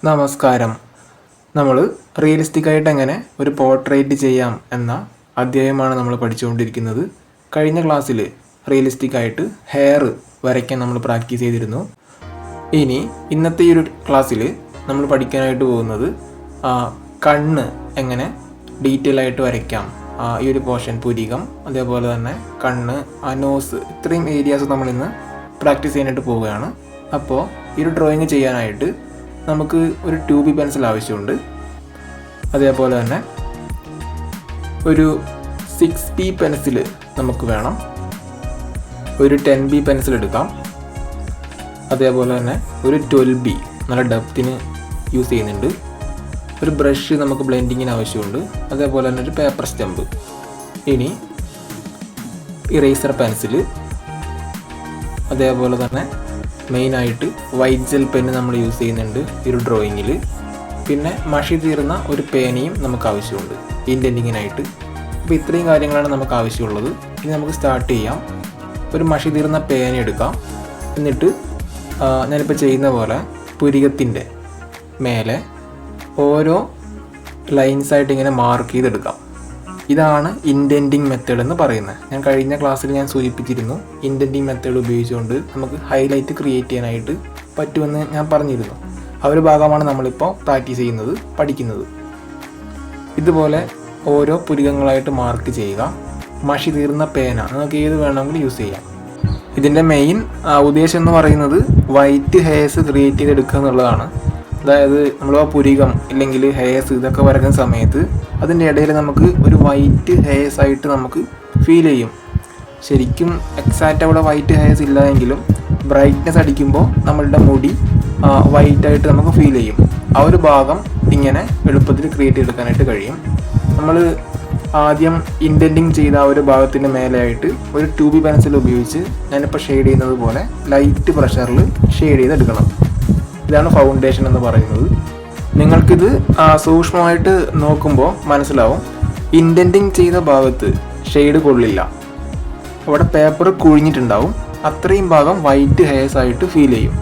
നമസ്കാരം. നമ്മൾ റിയലിസ്റ്റിക്കായിട്ട് എങ്ങനെ ഒരു പോർട്രേറ്റ് ചെയ്യാം എന്ന അധ്യായമാണ് നമ്മൾ പഠിച്ചുകൊണ്ടിരിക്കുന്നത്. കഴിഞ്ഞ ക്ലാസ്സിൽ റിയലിസ്റ്റിക്കായിട്ട് ഹെയർ വരയ്ക്കാൻ നമ്മൾ പ്രാക്ടീസ് ചെയ്തിരുന്നു. ഇനി ഇന്നത്തെ ഈ ഒരു ക്ലാസ്സിൽ നമ്മൾ പഠിക്കാനായിട്ട് പോകുന്നത് കണ്ണ് എങ്ങനെ ഡീറ്റെയിൽ ആയിട്ട് വരയ്ക്കാം. ഈ ഒരു പോർഷൻ പുരികം, അതേപോലെ തന്നെ കണ്ണ്, നോസ്, ഇത്രയും ഏരിയാസ് നമ്മളിന്ന് പ്രാക്ടീസ് ചെയ്യാനായിട്ട് പോവുകയാണ്. അപ്പോൾ ഈ ഒരു ഡ്രോയിങ് ചെയ്യാനായിട്ട് നമുക്ക് ഒരു 2B പെൻസിൽ ആവശ്യമുണ്ട്. അതേപോലെ തന്നെ ഒരു 6B പെൻസിൽ നമുക്ക് വേണം. ഒരു 10B പെൻസിൽ എടുക്കാം. അതേപോലെ തന്നെ ഒരു 12B നല്ല ഡെപ്തിന് യൂസ് ചെയ്യുന്നുണ്ട്. ഒരു ബ്രഷ് നമുക്ക് ബ്ലെൻഡിങ്ങിന് ആവശ്യമുണ്ട്. അതേപോലെ തന്നെ ഒരു പേപ്പർ സ്റ്റമ്പ്. ഇനി ഇറേസർ പെൻസിൽ, അതേപോലെ തന്നെ മെയിനായിട്ട് വൈറ്റ് ജെൽ പെന്ന് നമ്മൾ യൂസ് ചെയ്യുന്നുണ്ട് ഈ ഒരു ഡ്രോയിങ്ങിൽ. പിന്നെ മഷി തീർന്ന ഒരു പേനയും നമുക്ക് ആവശ്യമുണ്ട് ഇൻഡെൻറ്റിങ്ങിനായിട്ട്. അപ്പോൾ ഇത്രയും കാര്യങ്ങളാണ് നമുക്ക് ആവശ്യമുള്ളത്. ഇനി നമുക്ക് സ്റ്റാർട്ട് ചെയ്യാം. ഒരു മഷി തീർന്ന പേന എടുക്കാം. എന്നിട്ട് ഞാനിപ്പോൾ ചെയ്യുന്ന പോലെ പുരികത്തിൻ്റെ മേലെ ഓരോ ലൈൻസായിട്ട് ഇങ്ങനെ മാർക്ക് ചെയ്തെടുക്കാം. ഇതാണ് ഇൻഡെൻറ്റിങ് മെത്തേഡ് എന്ന് പറയുന്നത്. ഞാൻ കഴിഞ്ഞ ക്ലാസ്സിൽ ഞാൻ സൂചിപ്പിച്ചിരുന്നു, ഇൻഡെൻറ്റിങ് മെത്തേഡ് ഉപയോഗിച്ചുകൊണ്ട് നമുക്ക് ഹൈലൈറ്റ് ക്രിയേറ്റ് ചെയ്യാനായിട്ട് പറ്റുമെന്ന് ഞാൻ പറഞ്ഞിരുന്നു. ആ ഒരു ഭാഗമാണ് നമ്മളിപ്പോൾ പ്രാക്ടീസ് ചെയ്യുന്നത്, പഠിക്കുന്നത്. ഇതുപോലെ ഓരോ പുരികങ്ങളായിട്ട് മാർക്ക് ചെയ്യുക. മഷി തീർന്ന പേന നമുക്ക് ഏത് വേണമെങ്കിലും യൂസ് ചെയ്യാം. ഇതിൻ്റെ മെയിൻ ഉദ്ദേശം എന്ന് പറയുന്നത് വൈറ്റ് ഹെയർസ് ക്രിയേറ്റ് ചെയ്തെടുക്കുക എന്നുള്ളതാണ്. അതായത് നമ്മൾ ആ പുരികം ഇല്ലെങ്കിൽ ഹെയർസ് ഇതൊക്കെ വരയ്ക്കുന്ന സമയത്ത് അതിൻ്റെ ഇടയിൽ നമുക്ക് ഒരു വൈറ്റ് ഹെയർസ് ആയിട്ട് നമുക്ക് ഫീൽ ചെയ്യും. ശരിക്കും എക്സാക്റ്റ് അവിടെ വൈറ്റ് ഹെയർസ് ഇല്ലായെങ്കിലും ബ്രൈറ്റ്നെസ് അടിക്കുമ്പോൾ നമ്മളുടെ മുടി വൈറ്റായിട്ട് നമുക്ക് ഫീൽ ചെയ്യും. ആ ഒരു ഭാഗം ഇങ്ങനെ എളുപ്പത്തിൽ ക്രിയേറ്റ് ചെയ്തെടുക്കാനായിട്ട് കഴിയും. നമ്മൾ ആദ്യം ഇൻഡെൻറ്റിങ് ചെയ്ത ആ ഒരു ഭാഗത്തിൻ്റെ മേലെയായിട്ട് ഒരു 2B പെൻസിൽ ഉപയോഗിച്ച് ഞാനിപ്പോൾ ഷെയ്ഡ് ചെയ്യുന്നത് പോലെ ലൈറ്റ് പ്രഷറിൽ ഷെയ്ഡ് ചെയ്തെടുക്കണം. ഇതാണ് ഫൗണ്ടേഷൻ എന്ന് പറയുന്നത്. നിങ്ങൾക്കിത് സൂക്ഷ്മമായിട്ട് നോക്കുമ്പോൾ മനസ്സിലാവും. ഇൻഡെൻറ്റിങ് ചെയ്ത ഭാഗത്ത് ഷെയ്ഡ് കൊള്ളില്ല, അവിടെ പേപ്പർ കുഴിഞ്ഞിട്ടുണ്ടാവും. അത്രയും ഭാഗം വൈറ്റ് ഹെയർസ് ആയിട്ട് ഫീൽ ചെയ്യും.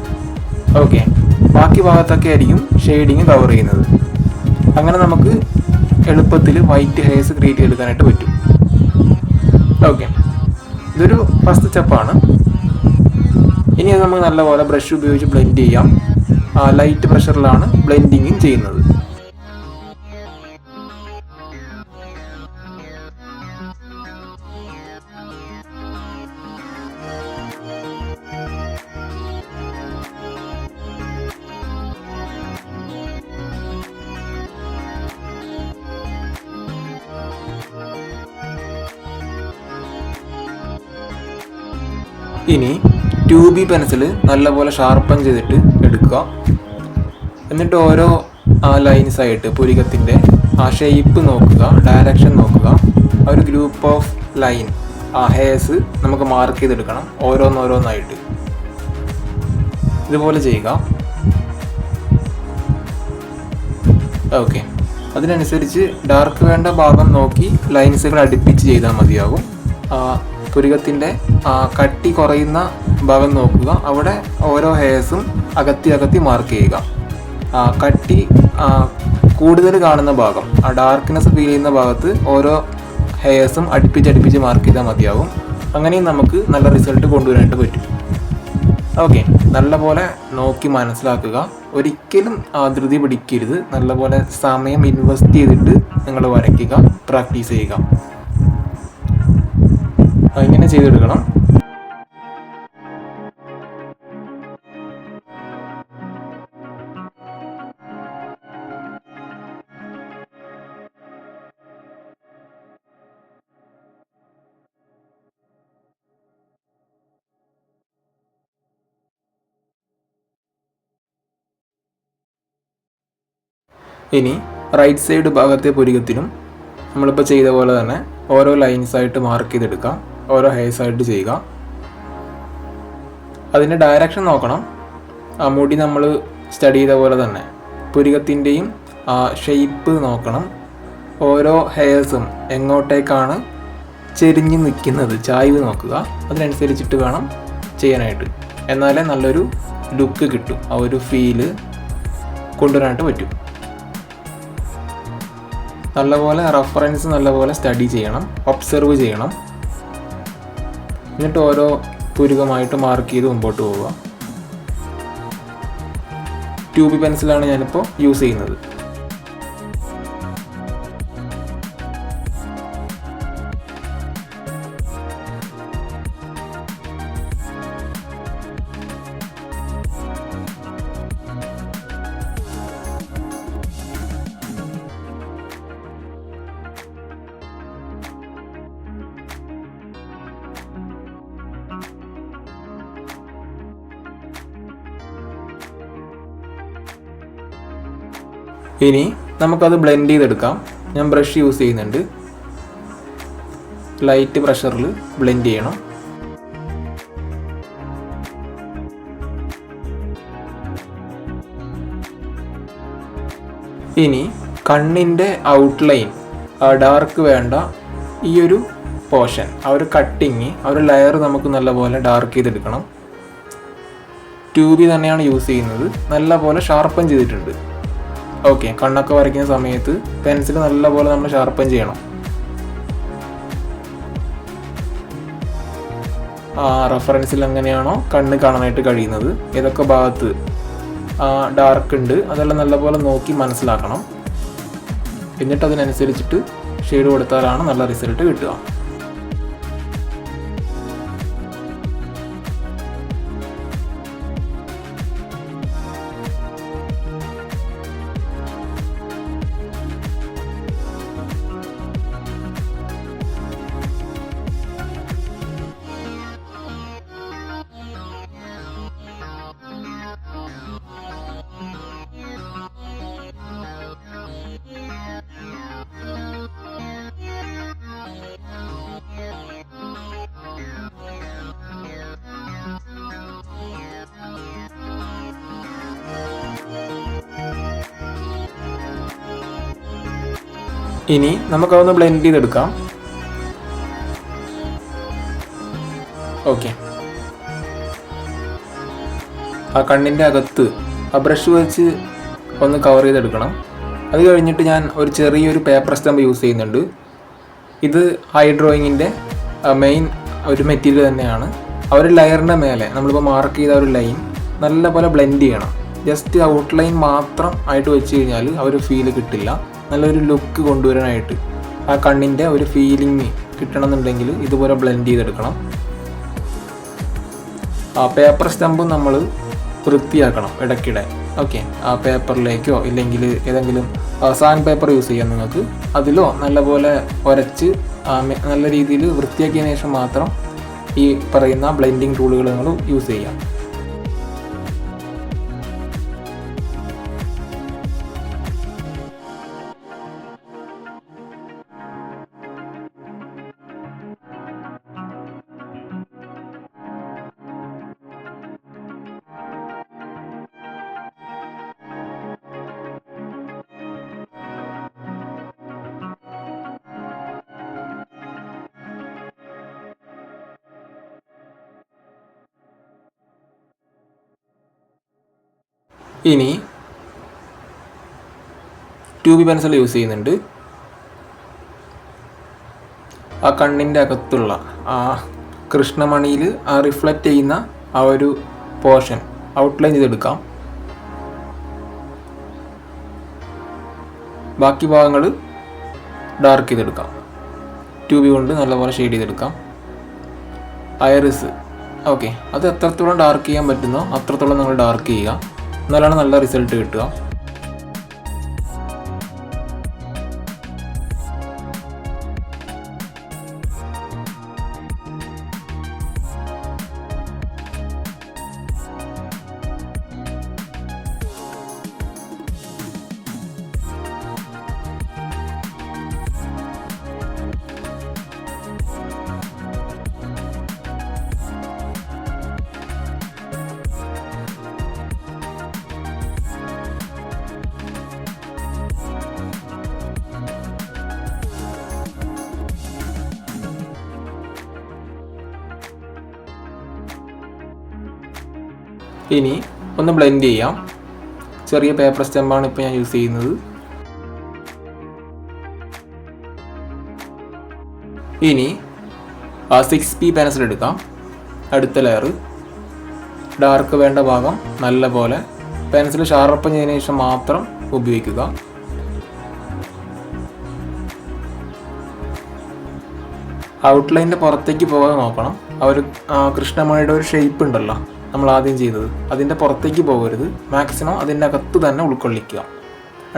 ഓക്കെ, ബാക്കി ഭാഗത്തൊക്കെ ആയിരിക്കും ഷെയ്ഡിങ് കവർ ചെയ്യുന്നത്. അങ്ങനെ നമുക്ക് എളുപ്പത്തിൽ വൈറ്റ് ഹെയർസ് ക്രിയേറ്റ് ചെയ്തെടുക്കാനായിട്ട് പറ്റും. ഓക്കെ, ഇതൊരു ഫസ്റ്റ് സ്റ്റെപ്പാണ്. ഇനി അത് നമുക്ക് നല്ലപോലെ ബ്രഷ് ഉപയോഗിച്ച് ബ്ലെൻഡ് ചെയ്യാം. ലൈറ്റ് പ്രഷറിലാണ് ബ്ലെൻഡിങ്ങും ചെയ്യുന്നത്. ഇനി 2B പെൻസിൽ നല്ലപോലെ ഷാർപ്പൻ ചെയ്തിട്ട് എടുക്കുക. എന്നിട്ട് ഓരോ ലൈൻസായിട്ട് പുരികത്തിൻ്റെ ഷേപ്പ് നോക്കുക, ഡയറക്ഷൻ നോക്കുക. ആ ഒരു ഗ്രൂപ്പ് ഓഫ് ലൈൻ ഹെയർസ് നമുക്ക് മാർക്ക് ചെയ്തെടുക്കണം ഓരോന്നോരോന്നായിട്ട്. ഇതുപോലെ ചെയ്യുക. ഓക്കെ, അതിനനുസരിച്ച് ഡാർക്ക് വേണ്ട ഭാഗം നോക്കി ലൈൻസുകൾ അടുപ്പിച്ച് ചെയ്താൽ മതിയാകും. പുരികത്തിൻ്റെ കട്ടി കുറയുന്ന ഭാഗം നോക്കുക, അവിടെ ഓരോ ഹെയർസും അകത്തി മാർക്ക് ചെയ്യുക. കട്ടി കൂടുതൽ കാണുന്ന ഭാഗം, ഡാർക്ക്നെസ് ഫീൽ ചെയ്യുന്ന ഭാഗത്ത് ഓരോ ഹെയർസും അടുപ്പിച്ച് മാർക്ക് ചെയ്താൽ മതിയാകും. അങ്ങനെയും നമുക്ക് നല്ല റിസൾട്ട് കൊണ്ടുവരാനായിട്ട് പറ്റും. ഓക്കെ, നല്ലപോലെ നോക്കി മനസ്സിലാക്കുക. ഒരിക്കലും ധൃതി പിടിക്കരുത്. നല്ലപോലെ സമയം ഇൻവെസ്റ്റ് ചെയ്തിട്ട് നിങ്ങൾ വരയ്ക്കുക, പ്രാക്ടീസ് ചെയ്യുക. ഇങ്ങനെ ചെയ്തെടുക്കണം. ഇനി റൈറ്റ് സൈഡ് ഭാഗത്തെ പുരികത്തിനും നമ്മളിപ്പോൾ ചെയ്ത പോലെ തന്നെ ഓരോ ലൈൻസായിട്ട് മാർക്ക് ചെയ്തെടുക്കാം. ഓരോ ഹെയർസായിട്ട് ചെയ്യുക. അതിൻ്റെ ഡയറക്ഷൻ നോക്കണം. മുടി നമ്മൾ സ്റ്റഡി ചെയ്ത പോലെ തന്നെ പുരികത്തിൻ്റെയും ഷേപ്പ് നോക്കണം. ഓരോ ഹെയർസും എങ്ങോട്ടേക്കാണ് ചെരിഞ്ഞ് നിൽക്കുന്നത്, ചായ്വ് നോക്കുക. അതിനനുസരിച്ചിട്ട് വേണം ചെയ്യാനായിട്ട്. എന്നാലേ നല്ലൊരു ലുക്ക് കിട്ടും. ആ ഒരു ഫീല് കൊണ്ടുവരാനായിട്ട് പറ്റും. നല്ലപോലെ റെഫറൻസ് നല്ലപോലെ സ്റ്റഡി ചെയ്യണം, ഒബ്സർവ് ചെയ്യണം. എന്നിട്ട് ഓരോ തുരുകമായിട്ട് മാർക്ക് ചെയ്ത് മുമ്പോട്ട് പോവുക. 2B പെൻസിലാണ് ഞാനിപ്പോൾ യൂസ് ചെയ്യുന്നത്. ഇനി നമുക്കത് ബ്ലെൻഡ് ചെയ്തെടുക്കാം. ഞാൻ ബ്രഷ് യൂസ് ചെയ്യുന്നുണ്ട്. ലൈറ്റ് പ്രഷറിൽ ബ്ലെൻഡ് ചെയ്യണം. ഇനി കണ്ണിൻ്റെ ഔട്ട്ലൈൻ ഡാർക്ക് വേണ്ട ഈ ഒരു പോർഷൻ, ആ ഒരു കട്ടിങ്, ആ ഒരു ലെയർ നമുക്ക് നല്ലപോലെ ഡാർക്ക് ചെയ്തെടുക്കണം. 2B തന്നെയാണ് യൂസ് ചെയ്യുന്നത്. നല്ലപോലെ ഷാർപ്പൻ ചെയ്തിട്ടുണ്ട്. ഓക്കെ, കണ്ണൊക്കെ വരയ്ക്കുന്ന സമയത്ത് പെൻസിൽ നല്ലപോലെ നമ്മൾ ഷാർപ്പൻ ചെയ്യണം. ആ റെഫറൻസിൽ എങ്ങനെയാണോ കണ്ണ് കാണാനായിട്ട് കഴിയുന്നത്, ഏതൊക്കെ ഭാഗത്ത് ഡാർക്ക് ഉണ്ട്, അതെല്ലാം നല്ലപോലെ നോക്കി മനസ്സിലാക്കണം. എന്നിട്ട് അതിനനുസരിച്ചിട്ട് ഷെയ്ഡ് കൊടുത്താലാണ് നല്ല റിസൾട്ട് കിട്ടുക. ഇനി നമുക്കതൊന്ന് ബ്ലെൻഡ് ചെയ്തെടുക്കാം. ഓക്കെ, ആ കണ്ണിൻ്റെ അകത്ത് ആ ബ്രഷ് വെച്ച് ഒന്ന് കവർ ചെയ്തെടുക്കണം. അത് കഴിഞ്ഞിട്ട് ഞാൻ ഒരു ചെറിയൊരു പേപ്പർ സ്റ്റമ്പ് യൂസ് ചെയ്യുന്നുണ്ട്. ഇത് ഐ ഡ്രോയിങ്ങിൻ്റെ മെയിൻ ഒരു മെറ്റീരിയൽ തന്നെയാണ്. ആ ഒരു ലെയറിൻ്റെ മേലെ നമ്മളിപ്പോൾ മാർക്ക് ചെയ്ത ഒരു ലൈൻ നല്ലപോലെ ബ്ലെൻഡ് ചെയ്യണം. ജസ്റ്റ് ഔട്ട്ലൈൻ മാത്രം ആയിട്ട് വെച്ച് കഴിഞ്ഞാൽ ആ ഒരു ഫീല് കിട്ടില്ല. നല്ലൊരു ലുക്ക് കൊണ്ടുവരാനായിട്ട്, ആ കണ്ണിൻ്റെ ഒരു ഫീലിംഗ് കിട്ടണമെന്നുണ്ടെങ്കിൽ ഇതുപോലെ ബ്ലെൻഡ് ചെയ്തെടുക്കണം. ആ പേപ്പർ സ്റ്റമ്പ് നമ്മൾ വൃത്തിയാക്കണം ഇടയ്ക്കിടെ. ഓക്കെ, ആ പേപ്പറിലേക്കോ ഇല്ലെങ്കിൽ ഏതെങ്കിലും സാൻഡ് പേപ്പർ യൂസ് ചെയ്യാം നിങ്ങൾക്ക്. അതിലോ നല്ലപോലെ ഉരച്ച് നല്ല രീതിയിൽ വൃത്തിയാക്കിയതിന് ശേഷം മാത്രം ഈ പറയുന്ന ബ്ലെൻഡിങ് ടൂളുകൾ നിങ്ങൾ യൂസ് ചെയ്യാം. ഇനി 2B പെൻസിൽ യൂസ് ചെയ്യുന്നുണ്ട്. ആ കണ്ണിൻ്റെ അകത്തുള്ള ആ കൃഷ്ണമണിയിൽ ആ റിഫ്ലക്റ്റ് ചെയ്യുന്ന ആ ഒരു പോർഷൻ ഔട്ട്ലൈൻ ചെയ്തെടുക്കാം. ബാക്കി ഭാഗങ്ങൾ ഡാർക്ക് ചെയ്തെടുക്കാം. 2B കൊണ്ട് നല്ലപോലെ ഷെയ്ഡ് ചെയ്തെടുക്കാം. ഐറിസ്, ഓക്കെ, അത് എത്രത്തോളം ഡാർക്ക് ചെയ്യാൻ പറ്റുന്നോ അത്രത്തോളം നിങ്ങൾ ഡാർക്ക് ചെയ്യുക. എന്നാലാണ് നല്ല റിസൾട്ട് കിട്ടുക. ഇനി ഒന്ന് ബ്ലെൻഡ് ചെയ്യാം. ചെറിയ പേപ്പർ സ്റ്റെമ്പാണ് ഇപ്പോൾ ഞാൻ യൂസ് ചെയ്യുന്നത്. ഇനി 6P പെൻസിൽ എടുക്കാം. അടുത്ത ലെയർ ഡാർക്ക് വേണ്ട ഭാഗം നല്ലപോലെ പെൻസിൽ ഷാർപ്പൻ ചെയ്തതിനു ശേഷം മാത്രം ഉപയോഗിക്കുക. ഔട്ട്ലൈൻ്റെ പുറത്തേക്ക് പോകാതെ നോക്കണം. കൃഷ്ണമണിയുടെ ഒരു ഷേപ്പ് ഉണ്ടല്ലോ നമ്മൾ ആദ്യം ചെയ്തത്, അതിൻ്റെ പുറത്തേക്ക് പോകരുത്. മാക്സിമം അതിൻ്റെ അകത്ത് തന്നെ ഉൾക്കൊള്ളിക്കുക.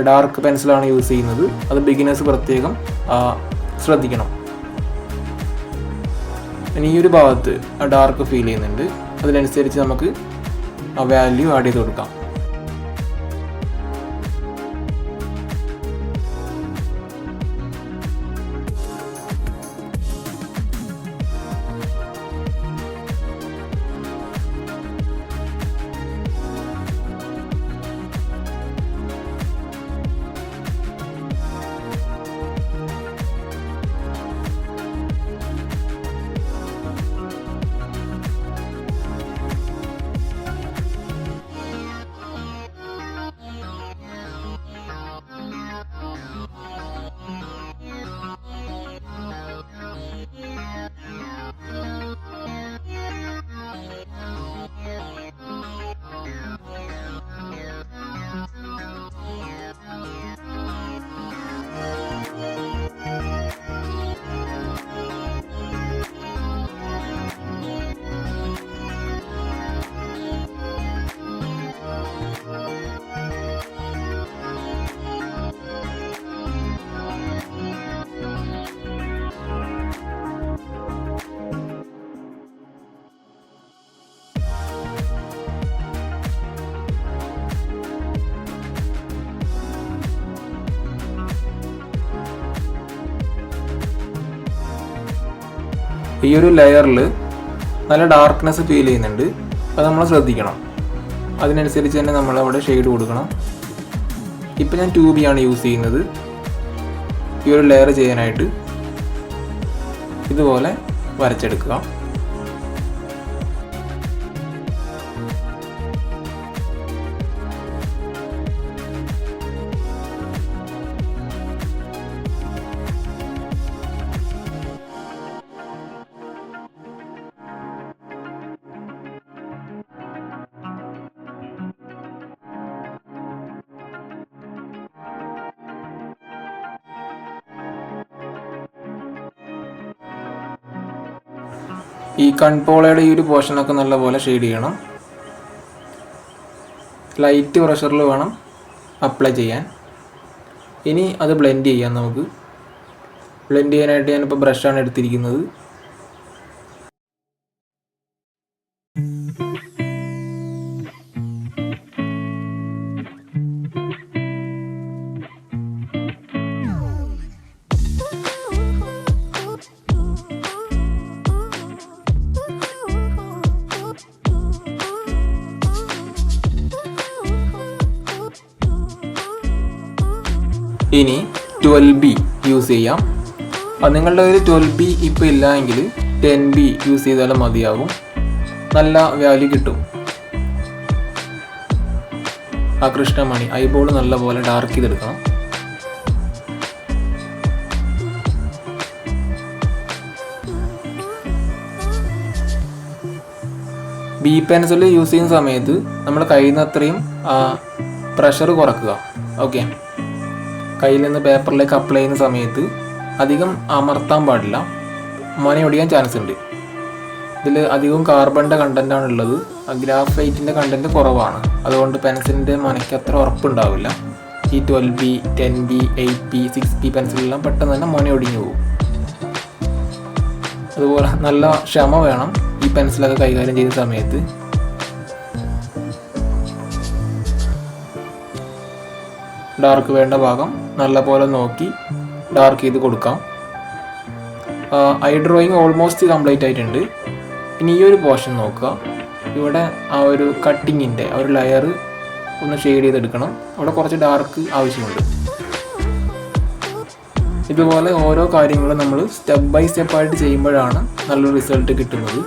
ഡാർക്ക് പെൻസിലാണ് യൂസ് ചെയ്യുന്നത്, അത് ബിഗിനേഴ്സ് പ്രത്യേകം ശ്രദ്ധിക്കണം. ഇനി ഈ ഒരു ഭാഗത്ത് ഡാർക്ക് ഫീൽ ചെയ്യുന്നുണ്ട്, അതിനനുസരിച്ച് നമുക്ക് ആ വാല്യൂ ആഡ് ചെയ്ത് കൊടുക്കാം. ഈ ഒരു ലെയറിൽ നല്ല ഡാർക്ക്നെസ് ഫീൽ ചെയ്യുന്നുണ്ട്, അത് നമ്മൾ ശ്രദ്ധിക്കണം. അതിനനുസരിച്ച് തന്നെ നമ്മളവിടെ ഷെയ്ഡ് കൊടുക്കണം. ഇപ്പം ഞാൻ 2B ആണ് യൂസ് ചെയ്യുന്നത്. ഈ ഒരു ലെയർ ചെയ്യാനായിട്ട് ഇതുപോലെ വരച്ചെടുക്കുക. ഈ കൺപോളയുടെ ഈ ഒരു പോർഷനൊക്കെ നല്ലപോലെ ഷെയ്ഡ് ചെയ്യണം. ലൈറ്റ് പ്രഷറിൽ വേണം അപ്ലൈ ചെയ്യാൻ. ഇനി അത് ബ്ലെൻഡ് ചെയ്യാം. നമുക്ക് ബ്ലെൻഡ് ചെയ്യാനായിട്ട് ഞാനിപ്പോൾ ബ്രഷാണ് എടുത്തിരിക്കുന്നത്. ഇനി 12B യൂസ് ചെയ്യാം. അത് നിങ്ങളുടെ ഒരു 12B ഇപ്പോൾ ഇല്ല എങ്കിൽ 10B യൂസ് ചെയ്താലും മതിയാകും, നല്ല വാല്യൂ കിട്ടും. ആ കൃഷ്ണമണി ഐബോൾ നല്ലപോലെ ഡാർക്ക് ചെയ്തെടുക്കണം. B പെൻസിൽ യൂസ് ചെയ്യുന്ന സമയത്ത് നമ്മൾ കഴിയുന്നത്രയും പ്രഷർ കുറക്കുക. ഓക്കെ, കയ്യിൽ നിന്ന് പേപ്പറിലേക്ക് അപ്ലൈ ചെയ്യുന്ന സമയത്ത് അധികം അമർത്താൻ പാടില്ല, മൊനയൊടിയാൻ ചാൻസ് ഉണ്ട്. ഇതിൽ അധികവും കാർബണിൻ്റെ കണ്ടൻറ്റാണ് ഉള്ളത്, ഗ്രാഫൈറ്റിൻ്റെ കണ്ടൻറ്റ് കുറവാണ്. അതുകൊണ്ട് പെൻസിലിൻ്റെ മൊനയ്ക്ക് അത്ര ഉറപ്പുണ്ടാവില്ല. ഈ 12B, 10B, 8B, 6B പെൻസിലെല്ലാം പെട്ടെന്ന് തന്നെ മൊനയൊടിഞ്ഞു പോകും. അതുപോലെ നല്ല ക്ഷമ വേണം ഈ പെൻസിലൊക്കെ കൈകാര്യം ചെയ്യുന്ന സമയത്ത്. ഡാർക്ക് വേണ്ട ഭാഗം നല്ലപോലെ നോക്കി ഡാർക്ക് ചെയ്ത് കൊടുക്കാം. ഐ ഡ്രോയിങ് ഓൾമോസ്റ്റ് കംപ്ലീറ്റ് ആയിട്ടുണ്ട്. ഇനി ഈ ഒരു പോർഷൻ നോക്കുക. ഇവിടെ ആ ഒരു കട്ടിങ്ങിൻ്റെ ആ ഒരു ലെയർ ഒന്ന് ഷെയ്ഡ് ചെയ്തെടുക്കണം. അവിടെ കുറച്ച് ഡാർക്ക് ആവശ്യമുണ്ട്. ഇതുപോലെ ഓരോ കാര്യങ്ങളും നമ്മൾ സ്റ്റെപ്പ് ബൈ സ്റ്റെപ്പായിട്ട് ചെയ്യുമ്പോഴാണ് നല്ലൊരു റിസൾട്ട് കിട്ടുന്നത്.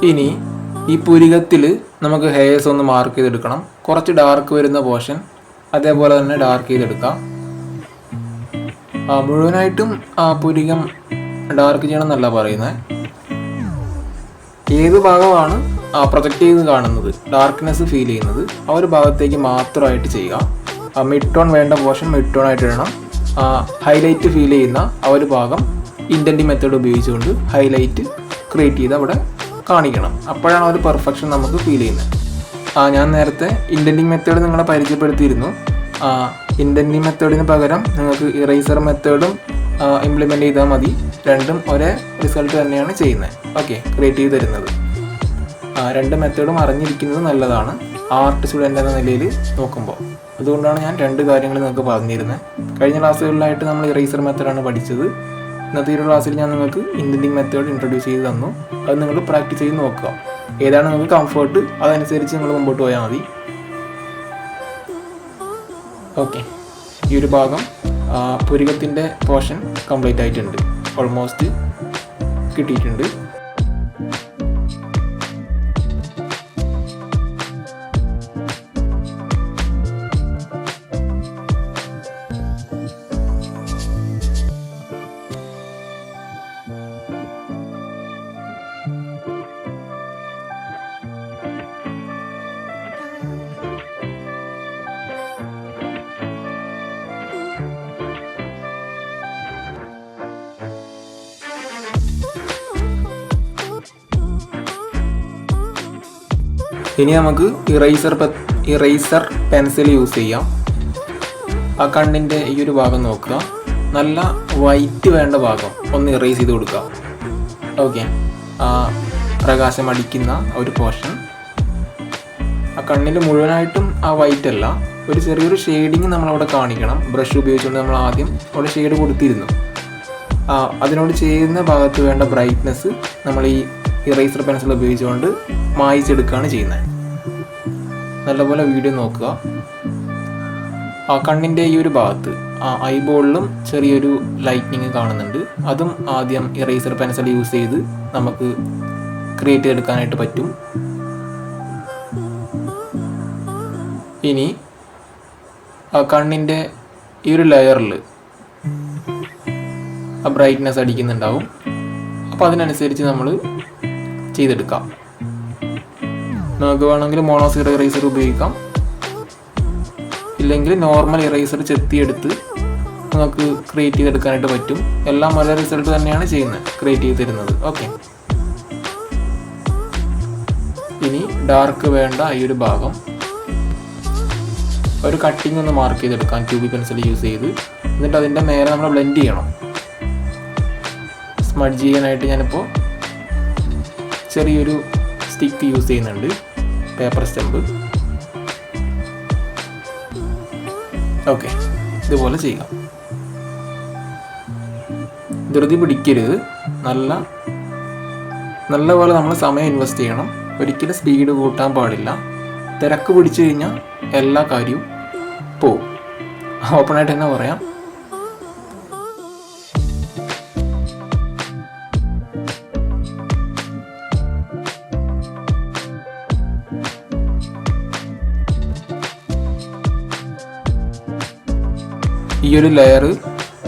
ഇനി ഈ പുരികത്തിൽ നമുക്ക് ഹെയർസ് ഒന്ന് മാർക്ക് ചെയ്തെടുക്കണം. കുറച്ച് ഡാർക്ക് വരുന്ന പോർഷൻ അതേപോലെ തന്നെ ഡാർക്ക് ചെയ്തെടുക്കാം. മുഴുവനായിട്ടും പുരികം ഡാർക്ക് ചെയ്യണം എന്നല്ല പറയുന്നത്. ഏത് ഭാഗമാണ് പ്രൊജക്റ്റ് ചെയ്ത് കാണുന്നത്, ഡാർക്ക്നെസ് ഫീൽ ചെയ്യുന്നത്, ആ ഒരു ഭാഗത്തേക്ക് മാത്രമായിട്ട് ചെയ്യുക. മിഡ് ടോൺ വേണ്ട പോർഷൻ മിഡ് ടോൺ ആയിട്ട് ഇടണം. ഹൈലൈറ്റ് ഫീൽ ചെയ്യുന്ന ആ ഒരു ഭാഗം ഇൻഡൻറ്റിങ് മെത്തേഡ് ഉപയോഗിച്ചുകൊണ്ട് ഹൈലൈറ്റ് ക്രിയേറ്റ് ചെയ്ത് അവിടെ കാണിക്കണം. അപ്പോഴാണ് ആ ഒരു പെർഫെക്ഷൻ നമുക്ക് ഫീൽ ചെയ്യുന്നത്. ഞാൻ നേരത്തെ ഇൻഡൻറ്റിങ് മെത്തേഡ് നിങ്ങളെ പരിചയപ്പെടുത്തിയിരുന്നു. ഇൻഡൻറ്റിങ് മെത്തേഡിന് പകരം നിങ്ങൾക്ക് ഇറേസർ മെത്തേഡും ഇംപ്ലിമെൻ്റ് ചെയ്താൽ മതി. രണ്ടും ഒരേ റിസൾട്ട് തന്നെയാണ് ചെയ്യുന്നത്. ഓക്കെ, ക്രിയേറ്റ് ചെയ്ത് തരുന്നത്. രണ്ട് മെത്തേഡും അറിഞ്ഞിരിക്കുന്നത് നല്ലതാണ് ആർട്ട് സ്റ്റുഡൻ്റ് എന്ന നിലയിൽ നോക്കുമ്പോൾ. അതുകൊണ്ടാണ് ഞാൻ രണ്ട് കാര്യങ്ങൾ നിങ്ങൾക്ക് പറഞ്ഞിരുന്നത്. കഴിഞ്ഞ ക്ലാസ്സുകളിലായിട്ട് നമ്മൾ ഇറേസർ മെത്തേഡാണ് പഠിച്ചത്. ഇന്നത്തെ ഒരു ക്ലാസ്സിൽ ഞാൻ നിങ്ങൾക്ക് ഇൻഡൻറ്റിങ് മെത്തേഡ് ഇൻട്രൊഡ്യൂസ് ചെയ്ത് തന്നു. അത് നിങ്ങൾ പ്രാക്ടീസ് ചെയ്ത് നോക്കുക. ഏതാണ് നിങ്ങൾക്ക് കംഫർട്ട് അതനുസരിച്ച് നിങ്ങൾ മുമ്പോട്ട് പോയാൽ മതി. ഓക്കെ, ഈ ഒരു ഭാഗം പുരികത്തിൻ്റെ പോർഷൻ കംപ്ലീറ്റ് ആയിട്ടുണ്ട്. ഓൾമോസ്റ്റ് കിട്ടിയിട്ടുണ്ട്. ഇനി നമുക്ക് ഇറേസർ പെൻസിൽ യൂസ് ചെയ്യാം. ആ കണ്ണിൻ്റെ ഈ ഒരു ഭാഗം നോക്കുക. നല്ല വൈറ്റ് വേണ്ട ഭാഗം ഒന്ന് ഇറേസ് ചെയ്ത് കൊടുക്കുക. ഓക്കെ, പ്രകാശം അടിക്കുന്ന ഒരു പോർഷൻ ആ കണ്ണിൽ മുഴുവനായിട്ടും ആ വൈറ്റ് അല്ല, ഒരു ചെറിയൊരു ഷെയ്ഡിങ് നമ്മളവിടെ കാണിക്കണം. ബ്രഷ് ഉപയോഗിച്ചുകൊണ്ട് നമ്മൾ ആദ്യം അവിടെ ഷെയ്ഡ് കൊടുത്തിരുന്നു. അതിനോട് ചെയ്യുന്ന ഭാഗത്ത് വേണ്ട ബ്രൈറ്റ്നെസ് നമ്മൾ ഈ ഇറേസർ പെൻസിൽ ഉപയോഗിച്ചുകൊണ്ട് മായിച്ചെടുക്കുകയാണ് ചെയ്യുന്നത്. നല്ലപോലെ വീഡിയോ നോക്കുക. ആ കണ്ണിൻ്റെ ഈ ഒരു ഭാഗത്ത് ഐബോളിലും ചെറിയൊരു ലൈറ്റ്നിങ് കാണുന്നുണ്ട്. അതും ആദ്യം ഇറേസർ പെൻസിൽ യൂസ് ചെയ്ത് നമുക്ക് ക്രിയേറ്റ് ചെയ്തെടുക്കാനായിട്ട് പറ്റും. ഇനി ആ കണ്ണിൻ്റെ ഈ ഒരു ലെയറിൽ ആ ബ്രൈറ്റ്നെസ് അടിക്കുന്നുണ്ടാവും. അപ്പോൾ അതിനനുസരിച്ച് നമ്മൾ ചെയ്തെടുക്കാം. നമുക്ക് വേണമെങ്കിൽ മോണോസീറോ ഇറേസർ ഉപയോഗിക്കാം, ഇല്ലെങ്കിൽ നോർമൽ ഇറേസർ ചെത്തിയെടുത്ത് നമുക്ക് ക്രിയേറ്റ് ചെയ്തെടുക്കാനായിട്ട് പറ്റും. എല്ലാം ഒരേ റിസൾട്ട് തന്നെയാണ് ചെയ്യുന്നത്, ക്രിയേറ്റ് ചെയ്ത് തരുന്നത്. ഓക്കെ, ഇനി ഡാർക്ക് വേണ്ട ഈ ഒരു ഭാഗം ഒരു കട്ടിങ് ഒന്ന് മാർക്ക് ചെയ്തെടുക്കാം 2B പെൻസിൽ യൂസ് ചെയ്ത്. എന്നിട്ട് അതിൻ്റെ മേലെ നമ്മൾ ബ്ലെൻഡ് ചെയ്യണം. സ്മഡ്ജ് ചെയ്യാനായിട്ട് ഞാനിപ്പോൾ ചെറിയൊരു സ്റ്റിക്ക് യൂസ് ചെയ്യുന്നുണ്ട്, പേപ്പർ സ്റ്റെമ്പ്. ഓക്കെ, ഇതുപോലെ ചെയ്യാം. ധൃതി പിടിക്കരുത്. നല്ലപോലെ നമ്മൾ സമയം ഇൻവെസ്റ്റ് ചെയ്യണം. ഒരിക്കലും സ്പീഡ് കൂട്ടാൻ പാടില്ല. തിരക്ക് പിടിച്ചു കഴിഞ്ഞാൽ എല്ലാ കാര്യവും പോവും. ഓപ്പണായിട്ട് തന്നെ പറയാം. ഈ ഒരു ലെയർ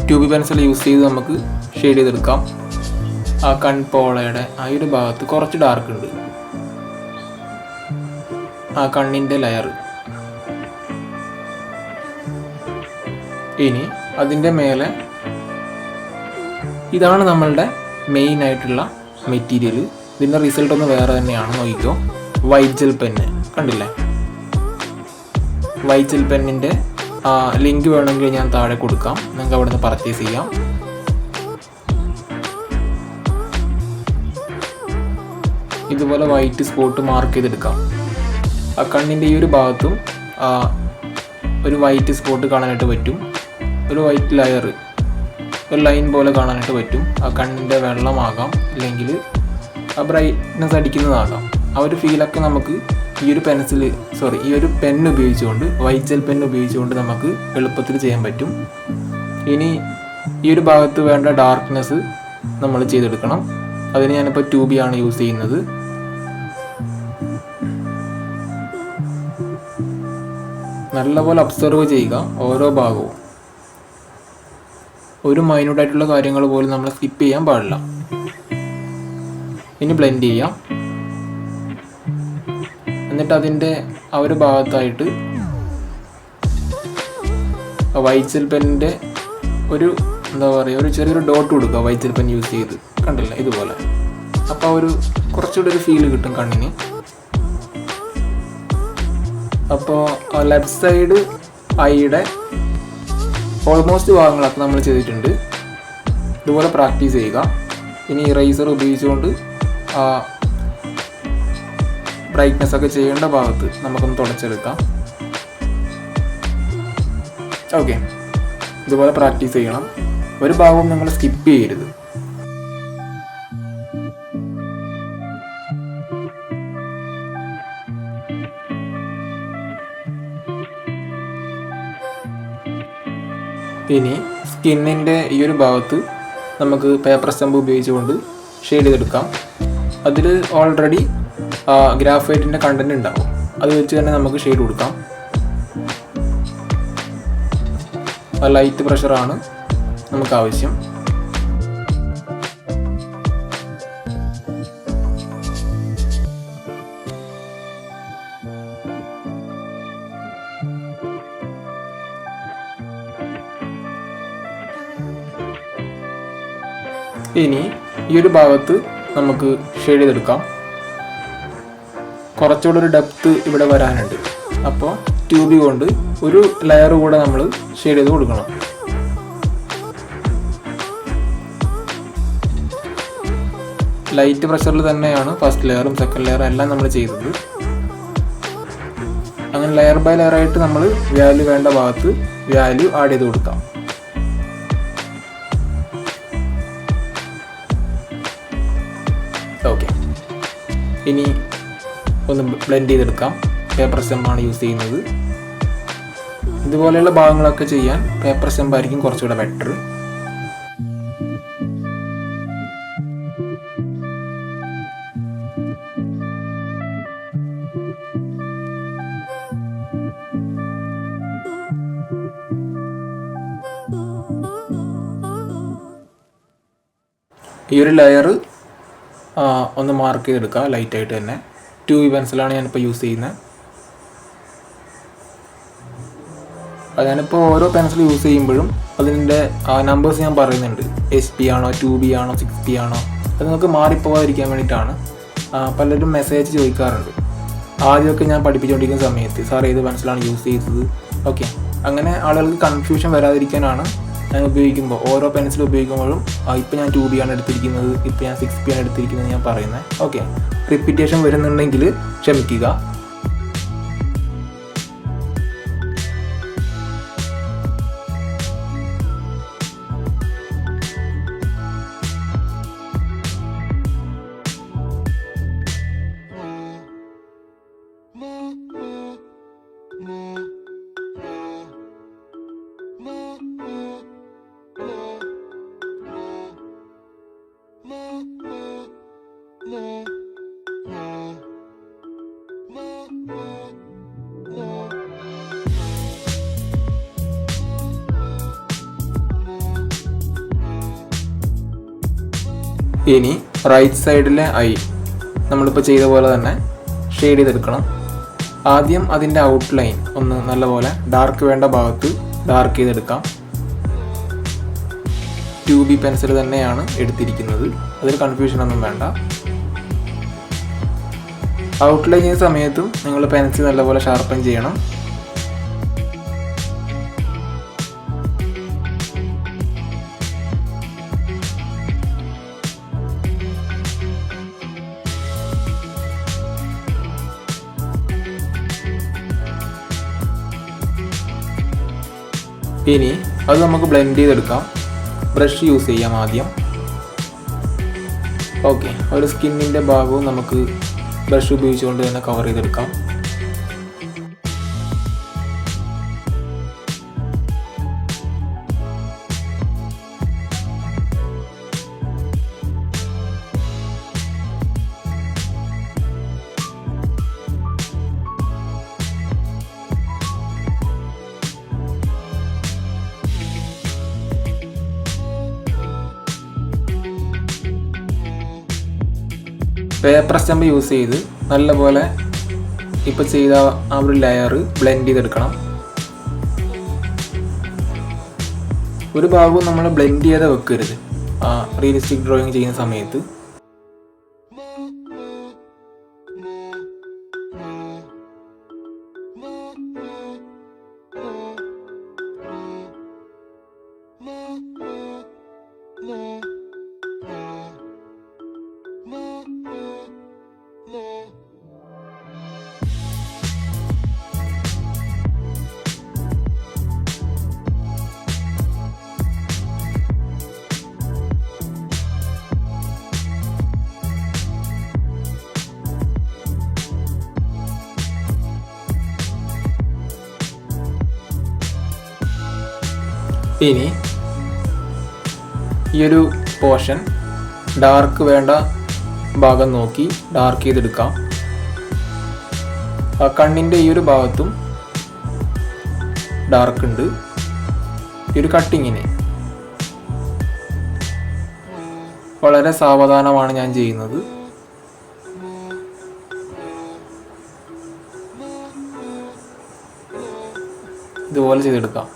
2B പെൻസിൽ യൂസ് ചെയ്ത് നമുക്ക് ഷെയ്ഡ് ചെയ്തെടുക്കാം. ആ കൺപോളയുടെ ആ ഒരു ഭാഗത്ത് കുറച്ച് ഡാർക്ക് ഉണ്ട്. ആ കണ്ണിൻ്റെ ലെയർ. ഇനി അതിൻ്റെ മേലെ ഇതാണ് നമ്മളുടെ മെയിൻ ആയിട്ടുള്ള മെറ്റീരിയൽ. ഇതിൻ്റെ റിസൾട്ട് ഒന്ന് വേറെ തന്നെയാണ്. നോക്കിക്കോ, വൈറ്റ് ജെൽ പെന്ന് കണ്ടില്ലേ? വൈറ്റ് ജെൽ പെന്നിൻ്റെ ലിങ്ക് വേണമെങ്കിൽ ഞാൻ താഴെ കൊടുക്കാം, നിങ്ങൾക്ക് അവിടെ നിന്ന് പർച്ചേസ് ചെയ്യാം. ഇതുപോലെ വൈറ്റ് സ്പോട്ട് മാർക്ക് ചെയ്തെടുക്കാം. ആ കണ്ണിൻ്റെ ഈ ഒരു ഭാഗത്തും ഒരു വൈറ്റ് സ്പോട്ട് കാണാനായിട്ട് പറ്റും. ഒരു വൈറ്റ് ലെയർ, ഒരു ലൈൻ പോലെ കാണാനായിട്ട് പറ്റും. ആ കണ്ണിൻ്റെ വെള്ളമാകാം, അല്ലെങ്കിൽ ആ ബ്രൈറ്റ്നെസ് അടിക്കുന്നതാകാം. ആ ഒരു ഫീലൊക്കെ നമുക്ക് ഈ ഒരു പെൻ ഉപയോഗിച്ചുകൊണ്ട്, വൈറ്റ് ജെൽ പെൻ ഉപയോഗിച്ചുകൊണ്ട് നമുക്ക് എളുപ്പത്തിൽ ചെയ്യാൻ പറ്റും. ഇനി ഈ ഒരു ഭാഗത്ത് വേണ്ട ഡാർക്ക്നെസ് നമ്മൾ ചെയ്തെടുക്കണം. അതിന് ഞാനിപ്പോൾ 2B ആണ് യൂസ് ചെയ്യുന്നത്. നല്ലപോലെ ഒബ്സർവ് ചെയ്യുക ഓരോ ഭാഗവും. ഒരു മൈന്യൂട്ടായിട്ടുള്ള കാര്യങ്ങൾ പോലും നമ്മൾ സ്കിപ്പ് ചെയ്യാൻ പാടില്ല. ഇനി ബ്ലെൻഡ് ചെയ്യാം. എന്നിട്ട് അതിൻ്റെ ആ ഒരു ഭാഗത്തായിട്ട് വൈറ്റ് ജെൽ പെന്നിൻ്റെ ഒരു ഒരു ചെറിയൊരു ഡോട്ട് കൊടുക്കുക വൈറ്റ് ജെൽ പെൻ യൂസ് ചെയ്ത്. കണ്ടില്ല, ഇതുപോലെ. അപ്പോൾ ഒരു കുറച്ചുകൂടി ഒരു ഫീൽ കിട്ടും കണ്ണിന്. അപ്പോൾ ലെഫ്റ്റ് സൈഡ് ഐയുടെ ഓൾമോസ്റ്റ് ഭാഗങ്ങളൊക്കെ നമ്മൾ ചെയ്തിട്ടുണ്ട്. ഇതുപോലെ പ്രാക്ടീസ് ചെയ്യുക. ഇനി ഇറേസർ ഉപയോഗിച്ചുകൊണ്ട് ആ ബ്രൈറ്റ്നെസ് ഒക്കെ ചെയ്യേണ്ട ഭാഗത്ത് നമുക്കൊന്ന് തുടച്ചെടുക്കാം. ഓക്കെ, ഇതുപോലെ പ്രാക്ടീസ് ചെയ്യണം. ഒരു ഭാഗവും നിങ്ങൾ സ്കിപ്പ് ചെയ്യരുത്. ഇനി സ്കിന്നിൻ്റെ ഈ ഒരു ഭാഗത്ത് നമുക്ക് പേപ്പർ സ്റ്റമ്പ് ഉപയോഗിച്ചുകൊണ്ട് ഷെയ്ഡ് ചെയ്തെടുക്കാം. അതിൽ ഓൾറെഡി ഗ്രാഫൈറ്റിൻ്റെ കണ്ടൻറ് ഉണ്ടാവും. അത് വെച്ച് തന്നെ നമുക്ക് ഷെയ്ഡ് കൊടുക്കാം. ലൈറ്റ് പ്രഷറാണ് നമുക്ക് ആവശ്യം. ഇനി ഈ ഒരു ഭാഗത്ത് നമുക്ക് ഷെയ്ഡ് ചെയ്തെടുക്കാം. കുറച്ചുകൂടെ ഒരു ഡെപ്ത് ഇവിടെ വരാനുണ്ട്. അപ്പോൾ ട്യൂബ് കൊണ്ട് ഒരു ലെയർ കൂടെ നമ്മൾ ഷെയ്ഡ് ചെയ്ത് കൊടുക്കണം. ലൈറ്റ് പ്രഷറിൽ തന്നെയാണ് ഫസ്റ്റ് ലെയറും സെക്കൻഡ് ലെയറും എല്ലാം നമ്മൾ ചെയ്തത്. അങ്ങനെ ലെയർ ബൈ ലെയർ ആയിട്ട് നമ്മൾ വാല്യൂ വേണ്ട ഭാഗത്ത് വാല്യൂ ആഡ് ചെയ്ത് കൊടുക്കാം. ഓക്കെ, ഇനി ഒന്ന് ബ്ലെൻഡ് ചെയ്തെടുക്കാം. പേപ്പർ സ്റ്റെമ്പാണ് യൂസ് ചെയ്യുന്നത്. ഇതുപോലെയുള്ള ഭാഗങ്ങളൊക്കെ ചെയ്യാൻ പേപ്പർ സ്റ്റെമ്പായിരിക്കും കുറച്ചുകൂടെ ബെറ്റർ. ഈ ഒരു ലെയർ ഒന്ന് മാർക്ക് ചെയ്തെടുക്കുക ലൈറ്റായിട്ട് തന്നെ. 2B പെൻസിലാണ് ഞാനിപ്പോൾ യൂസ് ചെയ്യുന്നത്. ഞാനിപ്പോൾ ഓരോ പെൻസിൽ യൂസ് ചെയ്യുമ്പോഴും അതിൻ്റെ നമ്പേഴ്സ് ഞാൻ പറയുന്നുണ്ട്. HP ആണോ 2B ആണോ 6B ആണോ, അത് നിങ്ങൾക്ക് മാറിപ്പോകാതിരിക്കാൻ വേണ്ടിയിട്ടാണ്. പലരും മെസ്സേജ് ചോദിക്കാറുണ്ട്. ആദ്യമൊക്കെ ഞാൻ പഠിപ്പിച്ചുകൊണ്ടിരിക്കുന്ന സമയത്ത് സാർ ഏത് പെൻസിലാണ് യൂസ് ചെയ്തത്. ഓക്കെ, അങ്ങനെ ആളുകൾക്ക് കൺഫ്യൂഷൻ വരാതിരിക്കാനാണ് ഞാൻ ഉപയോഗിക്കുമ്പോൾ ഓരോ പെൻസിൽ ഉപയോഗിക്കുമ്പോഴും ഇപ്പോൾ ഞാൻ 2B ആണ് എടുത്തിരിക്കുന്നത്, ഇപ്പോൾ ഞാൻ 6B ആണ് എടുത്തിരിക്കുന്നത് ഞാൻ പറയുന്നത്. ഓക്കെ, റിപ്പീറ്റേഷൻ വരുന്നുണ്ടെങ്കിൽ ക്ഷമിക്കുക. ഇനി റൈറ്റ് സൈഡിലെ ഐ നമ്മളിപ്പോൾ ചെയ്ത പോലെ തന്നെ ഷെയ്ഡ് ചെയ്തെടുക്കണം. ആദ്യം അതിൻ്റെ ഔട്ട്ലൈൻ ഒന്ന് നല്ലപോലെ ഡാർക്ക് വേണ്ട ഭാഗത്ത് ഡാർക്ക് ചെയ്തെടുക്കാം. 2B പെൻസിൽ തന്നെയാണ് എടുത്തിരിക്കുന്നത്, അതിൽ കൺഫ്യൂഷനൊന്നും വേണ്ട. ഔട്ട്ലൈൻ ചെയ്യുന്ന സമയത്തും നിങ്ങൾ പെൻസിൽ നല്ലപോലെ ഷാർപ്പൻ ചെയ്യണം. ഇനി അത് നമുക്ക് ബ്ലെൻഡ് ചെയ്തെടുക്കാം. ബ്രഷ് യൂസ് ചെയ്യാം ആദ്യം. ഓക്കെ, ഒരു സ്കിന്നിൻ്റെ ഭാഗവും നമുക്ക് ബ്രഷ് ഉപയോഗിച്ചുകൊണ്ട് തന്നെ കവർ ചെയ്തെടുക്കാം. പേപ്പർ സ്റ്റമ്പ് യൂസ് ചെയ്ത് നല്ലപോലെ ഇപ്പോൾ ചെയ്ത ആ ഒരു ലെയർ ബ്ലെൻഡ് ചെയ്തെടുക്കണം. ഒരു ഭാഗവും നമ്മൾ ബ്ലെൻഡ് ചെയ്ത് വെക്കരുത് റിയലിസ്റ്റിക് ഡ്രോയിങ് ചെയ്യുന്ന സമയത്ത്. ഇനി ഈ ഒരു പോർഷൻ ഡാർക്ക് വേണ്ട ഭാഗം നോക്കി ഡാർക്ക് ചെയ്തെടുക്കാം. ആ കണ്ണിൻ്റെ ഈ ഒരു ഭാഗത്തും ഡാർക്ക് ഉണ്ട്. ഈ ഒരു കട്ടിങ്ങിന് വളരെ സാവധാനമാണ് ഞാൻ ചെയ്യുന്നത്. ഇതുപോലെ ചെയ്തെടുക്കാം.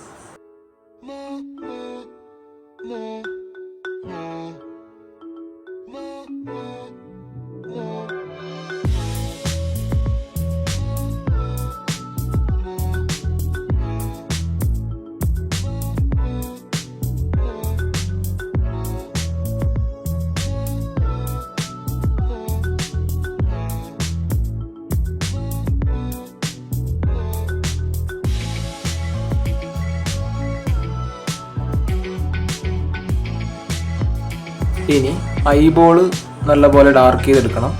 ഇനി ഐബോള് നല്ലപോലെ ഡാർക്ക് ചെയ്തെടുക്കണം.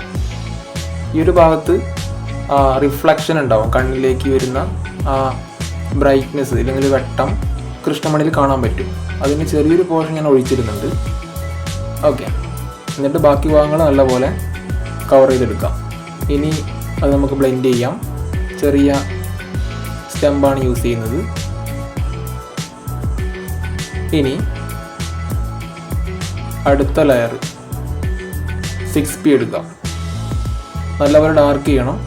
ഈ ഒരു ഭാഗത്ത് റിഫ്ലക്ഷൻ ഉണ്ടാവും, കണ്ണിലേക്ക് വരുന്ന ബ്രൈറ്റ്നെസ് അല്ലെങ്കിൽ വെട്ടം കൃഷ്ണമണിയിൽ കാണാൻ പറ്റും. അതിന് ചെറിയൊരു പോർഷൻ ഞാൻ ഒഴിച്ചിരുന്നുണ്ട്. ഓക്കെ, എന്നിട്ട് ബാക്കി ഭാഗങ്ങൾ നല്ലപോലെ കവർ ചെയ്തെടുക്കാം. ഇനി അത് നമുക്ക് ബ്ലെൻഡ് ചെയ്യാം. ചെറിയ സ്റ്റെമ്പാണ് യൂസ് ചെയ്യുന്നത്. ഇനി അടുത്ത ലെയർ 6p എടുക്കാം. നല്ലപോലെ ഡാർക്ക് ചെയ്യണം.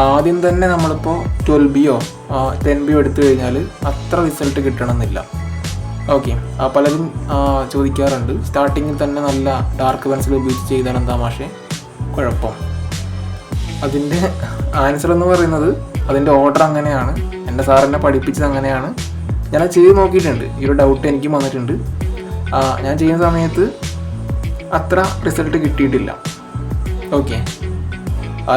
ആദ്യം തന്നെ നമ്മളിപ്പോൾ 12bയോ 10bയോ എടുത്തു കഴിഞ്ഞാൽ അത്ര റിസൾട്ട് കിട്ടണമെന്നില്ല. ഓക്കെ, പലരും ചോദിക്കാറുണ്ട്, സ്റ്റാർട്ടിങ്ങിൽ തന്നെ നല്ല ഡാർക്ക് പെൻസിൽ ഉപയോഗിച്ച് ചെയ്താൽ എന്താ മാഷേ കുഴപ്പം? അതിൻ്റെ ആൻസർ എന്ന് പറയുന്നത് അതിൻ്റെ ഓർഡർ അങ്ങനെയാണ്. എൻ്റെ സാർ എന്നെ പഠിപ്പിച്ചത് അങ്ങനെയാണ്. ഞാനത് ചെയ്ത് നോക്കിയിട്ടുണ്ട്. ഈ ഒരു ഡൗട്ട് എനിക്കും വന്നിട്ടുണ്ട്. ഞാൻ ചെയ്യുന്ന സമയത്ത് അത്ര റിസൾട്ട് കിട്ടിയിട്ടില്ല. Okay,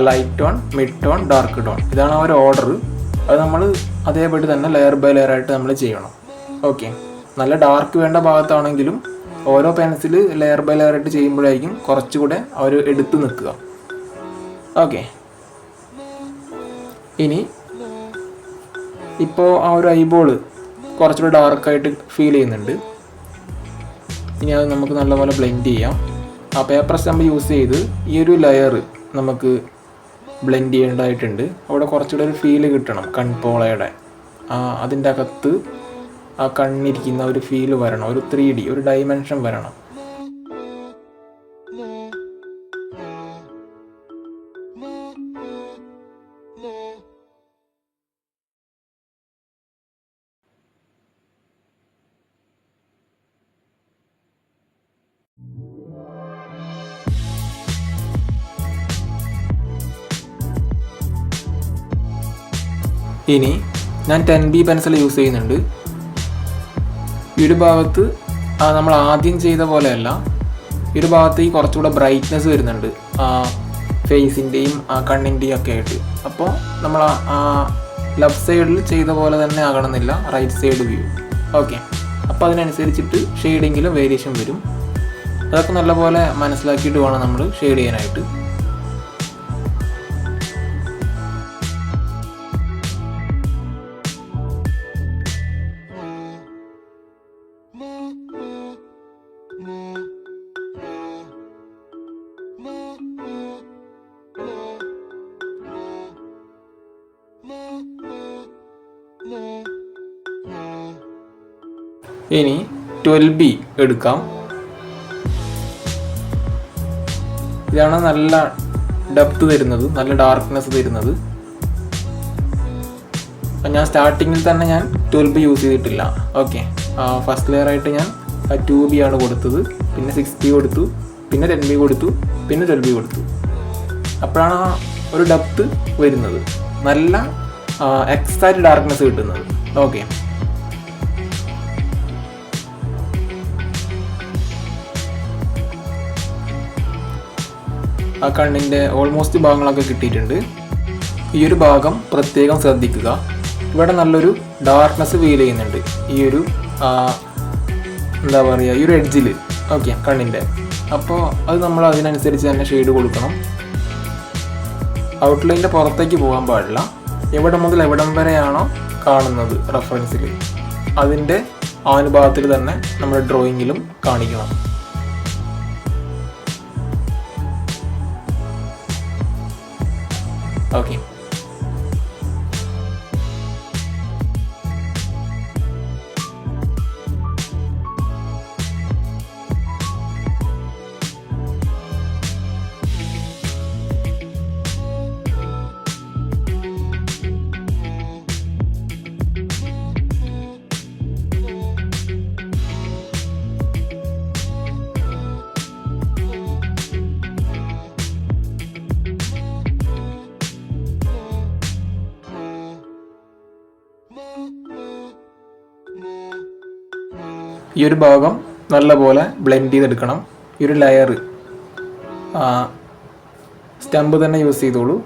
light tone, mid tone, dark tone, ഇതാണ് ആ ഒരു ഓർഡർ. അത് നമ്മൾ അതേപടി തന്നെ ലെയർ ബൈ ലെയർ ആയിട്ട് നമ്മൾ ചെയ്യണം. ഓക്കെ, നല്ല ഡാർക്ക് വേണ്ട ഭാഗത്താണെങ്കിലും ഓരോ പെൻസിൽ ലെയർ ബൈ ലെയർ ആയിട്ട് ചെയ്യുമ്പോഴായിരിക്കും കുറച്ചുകൂടെ അവർ എടുത്ത് നിൽക്കുക. ഓക്കെ, ഇനി ഇപ്പോൾ ആ ഒരു ഐബോള് കുറച്ചുകൂടെ ഡാർക്കായിട്ട് ഫീൽ ചെയ്യുന്നുണ്ട്. ഇനി അത് നമുക്ക് നല്ലപോലെ ബ്ലെൻഡ് ചെയ്യാം. ആ പേപ്പർ സ്റ്റമ്പ് യൂസ് ചെയ്ത് ഈ ഒരു ലെയർ നമുക്ക് ബ്ലെൻഡ് ചെയ്യേണ്ടതായിട്ടുണ്ട്. അവിടെ കുറച്ചുകൂടെ ഒരു ഫീല് കിട്ടണം കൺപോളയുടെ. അതിൻ്റെ അകത്ത് ആ കണ്ണിരിക്കുന്ന ഒരു ഫീല് വരണം, ഒരു 3D ഒരു ഡൈമെൻഷൻ വരണം. ഇനി ഞാൻ 10B പെൻസിൽ യൂസ് ചെയ്യുന്നുണ്ട്. ഈ ഒരു ഭാഗത്ത് നമ്മൾ ആദ്യം ചെയ്ത പോലെയല്ല, ഈ ഒരു ഭാഗത്ത് ഈ കുറച്ചുകൂടെ ബ്രൈറ്റ്നെസ് വരുന്നുണ്ട് ഫേസിൻ്റെയും കണ്ണിൻ്റെയും ഒക്കെ ആയിട്ട്. അപ്പോൾ നമ്മൾ ലെഫ്റ്റ് സൈഡിൽ ചെയ്ത പോലെ തന്നെ ആകണമെന്നില്ല, റൈറ്റ് സൈഡ് വ്യൂ. ഓക്കെ, അപ്പോൾ അതിനനുസരിച്ചിട്ട് ഷെയ്ഡിങ്ങിലും വേരിയേഷൻ വരും. അതൊക്കെ നല്ലപോലെ മനസ്സിലാക്കിയിട്ട് വേണം നമ്മൾ ഷെയ്ഡ് ചെയ്യാനായിട്ട്. ഇനി 12B എടുക്കാം. ഇതാണ് നല്ല ഡെപ്ത് തരുന്നത്, നല്ല ഡാർക്ക്നെസ് തരുന്നത്. ഞാൻ സ്റ്റാർട്ടിങ്ങിൽ തന്നെ ഞാൻ 12B യൂസ് ചെയ്തിട്ടില്ല. ഓക്കെ, ഫസ്റ്റ് ലെയർ ആയിട്ട് ഞാൻ 2B ആണ് കൊടുത്തത്, പിന്നെ 6B കൊടുത്തു, പിന്നെ 10B കൊടുത്തു, പിന്നെ 12B കൊടുത്തു. അപ്പോഴാണ് ഒരു ഡെപ്ത് വരുന്നത്, നല്ല എക്സാക്റ്റ് ഡാർക്ക്നെസ് കിട്ടുന്നത്. ഓക്കെ, ആ കണ്ണിൻ്റെ ഓൾമോസ്റ്റ് ഭാഗങ്ങളൊക്കെ കിട്ടിയിട്ടുണ്ട്. ഈ ഒരു ഭാഗം പ്രത്യേകം ശ്രദ്ധിക്കുക. ഇവിടെ നല്ലൊരു ഡാർക്ക്നെസ് ഫീൽ ചെയ്യുന്നുണ്ട് ഈ ഒരു എന്താ പറയുക, ഈ ഒരു എഡ്ജിൽ. ഓക്കെ, കണ്ണിൻ്റെ. അപ്പോൾ അത് നമ്മൾ അതിനനുസരിച്ച് തന്നെ ഷെയ്ഡ് കൊടുക്കണം. ഔട്ട്ലൈൻ്റെ പുറത്തേക്ക് പോകാൻ പാടില്ല. എവിടെ മുതൽ എവിടം വരെയാണോ കാണുന്നത് റെഫറൻസിൽ, അതിൻ്റെ അനുപാതത്തിൽ തന്നെ നമ്മുടെ ഡ്രോയിങ്ങിലും കാണിക്കണം. ഓക്കെ, ഈ ഒരു ഭാഗം നല്ലപോലെ ബ്ലെൻഡ് ചെയ്തെടുക്കണം. ഈ ഒരു ലെയർ സ്റ്റമ്പ് തന്നെ യൂസ് ചെയ്തോളൂ.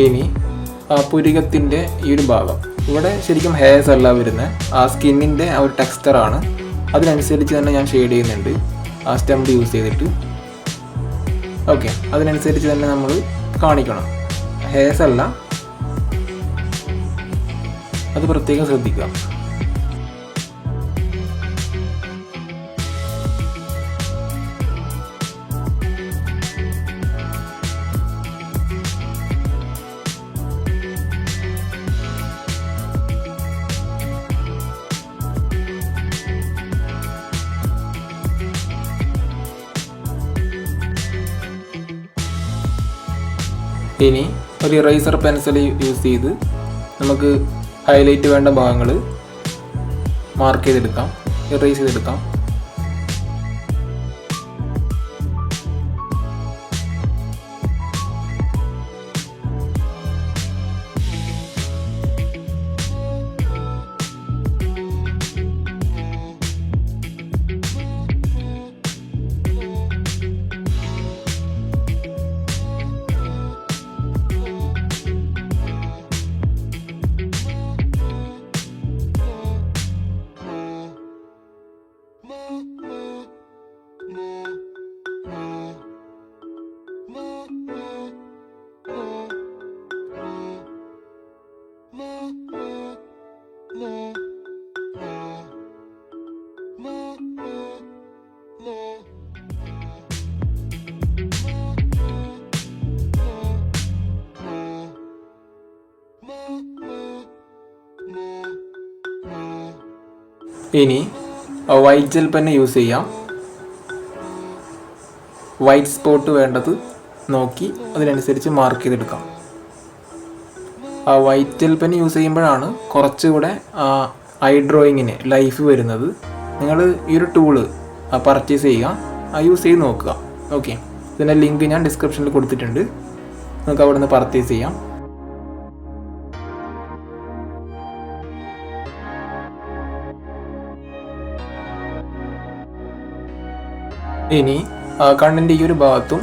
ഇനി പുരികത്തിൻ്റെ ഈ ഒരു ഭാഗം, ഇവിടെ ശരിക്കും ഹെയർസ് അല്ല വരുന്നത്, ആ സ്കിന്നിൻ്റെ ആ ഒരു ടെക്സ്ചറാണ്. അതിനനുസരിച്ച് തന്നെ ഞാൻ ഷെയ്ഡ് ചെയ്യുന്നുണ്ട് ആ സ്റ്റമ്പ് യൂസ് ചെയ്തിട്ട്. ഓക്കെ, അതിനനുസരിച്ച് തന്നെ നമ്മൾ കാണിക്കണം, ഹെയർസ് അല്ല, അത് പ്രത്യേകം ശ്രദ്ധിക്കുക. ഇനി ഒരു ഇറേസർ പെൻസിൽ യൂസ് ചെയ്ത് നമുക്ക് ഹൈലൈറ്റ് വേണ്ട ഭാഗങ്ങൾ മാർക്ക് ചെയ്തെടുക്കാം, ഇറേസ് ചെയ്തെടുക്കാം. ഇനി വൈറ്റ് ജെൽ പെന്ന് യൂസ് ചെയ്യാം. വൈറ്റ് സ്പോട്ട് വേണ്ടത് നോക്കി അതിനനുസരിച്ച് മാർക്ക് ചെയ്തെടുക്കാം. വൈറ്റ് ജെൽ പെന്ന് യൂസ് ചെയ്യുമ്പോഴാണ് കുറച്ചുകൂടെ ഐ ഡ്രോയിങ്ങിന് ലൈഫ് വരുന്നത്. നിങ്ങൾ ഈ ഒരു ടൂള് പർച്ചേസ് ചെയ്യുക, യൂസ് ചെയ്ത് നോക്കുക. ഓക്കെ, ഇതിൻ്റെ ലിങ്ക് ഞാൻ ഡിസ്ക്രിപ്ഷനിൽ കൊടുത്തിട്ടുണ്ട്, നമുക്ക് അവിടെ നിന്ന് പർച്ചേസ് ചെയ്യാം. ഇനി കണ്ണിൻ്റെ ഈ ഒരു ഭാഗത്തും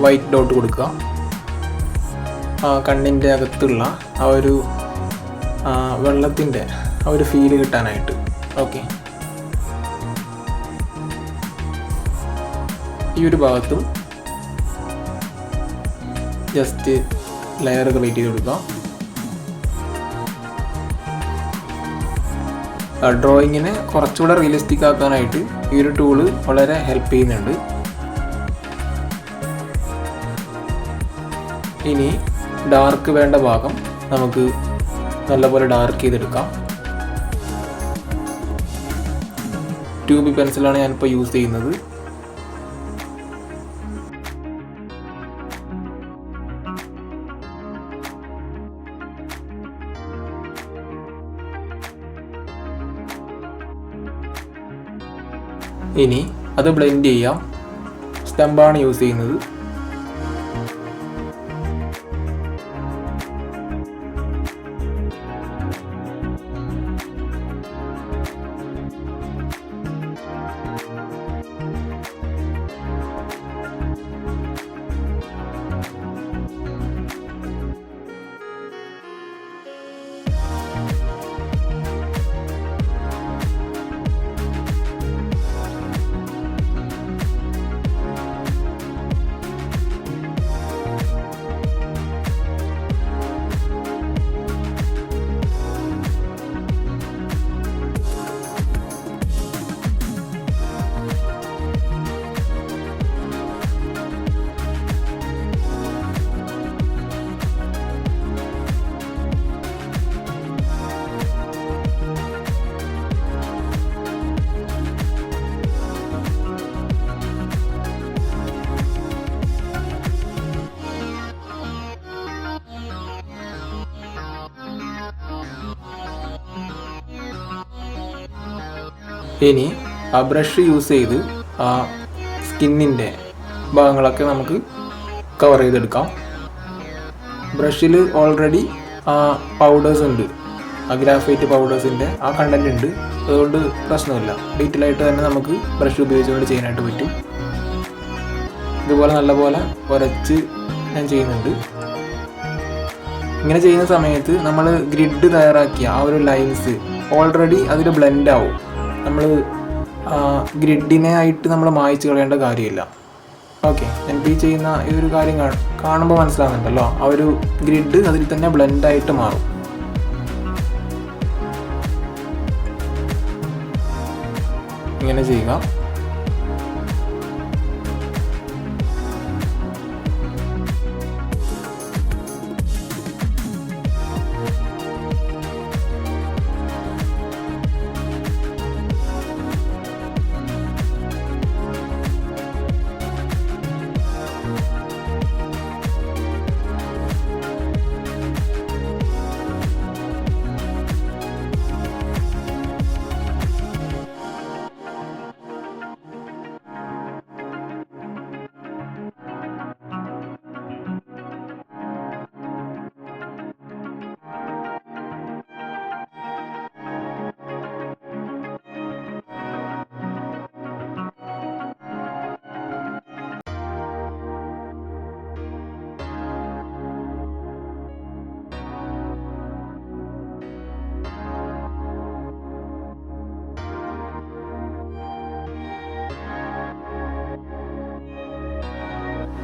വൈറ്റ് ഡോട്ട് കൊടുക്കുക. കണ്ണിൻ്റെ അകത്തുള്ള ആ ഒരു വെള്ളത്തിൻ്റെ ആ ഒരു ഫീല് കിട്ടാനായിട്ട്. ഓക്കെ, ഈ ഒരു ഭാഗത്തും ജസ്റ്റ് ലെയർ ക്രിയേറ്റ് ചെയ്ത് കൊടുക്കുക. ഡ്രോയിങ്ങിനെ കുറച്ചുകൂടെ റിയലിസ്റ്റിക് ആക്കാനായിട്ട് ഈ ഒരു ടൂള് വളരെ ഹെൽപ്പ് ചെയ്യുന്നുണ്ട്. ഇനി ഡാർക്ക് വേണ്ട ഭാഗം നമുക്ക് നല്ലപോലെ ഡാർക്ക് ചെയ്തെടുക്കാം. 2B പെൻസിലാണ് ഞാനിപ്പോൾ യൂസ് ചെയ്യുന്നത്. ഇനി അത് ബ്ലെൻഡ് ചെയ്യാം. സ്റ്റമ്പാണ് യൂസ് ചെയ്യുന്നത്. ഇനി ആ ബ്രഷ് യൂസ് ചെയ്ത് ആ സ്കിന്നിൻ്റെ ഭാഗങ്ങളൊക്കെ നമുക്ക് കവർ ചെയ്തെടുക്കാം. ബ്രഷിൽ ഓൾറെഡി പൗഡേഴ്സ് ഉണ്ട്, ആ ഗ്രാഫൈറ്റ് പൗഡേഴ്സിൻ്റെ ആ കണ്ടൻറ് ഉണ്ട്. അതുകൊണ്ട് പ്രശ്നമില്ല, ഡീറ്റെയിൽ ആയിട്ട് തന്നെ നമുക്ക് ബ്രഷ് ഉപയോഗിച്ചുകൊണ്ട് ചെയ്യാനായിട്ട് പറ്റും. ഇതുപോലെ നല്ലപോലെ ഉരച്ച് ഞാൻ ചെയ്യുന്നുണ്ട്. ഇങ്ങനെ ചെയ്യുന്ന സമയത്ത് നമ്മൾ ഗ്രിഡ് തയ്യാറാക്കിയ ആ ഒരു ലൈൻസ് ഓൾറെഡി അതിൽ ബ്ലെൻഡ് ആവും. നമ്മൾ ഗ്രിഡിനെ ആയിട്ട് നമ്മൾ മായ്ച്ച് കളയേണ്ട കാര്യമില്ല. ഓക്കെ, എനിക്ക് ഈ ചെയ്യുന്ന ഈ ഒരു കാര്യം കാണുമ്പോൾ മനസ്സിലാകുന്നുണ്ടല്ലോ, ആ ഒരു ഗ്രിഡ് അതിൽ തന്നെ ബ്ലെൻഡായിട്ട് മാറും. ഇങ്ങനെ ചെയ്യുക.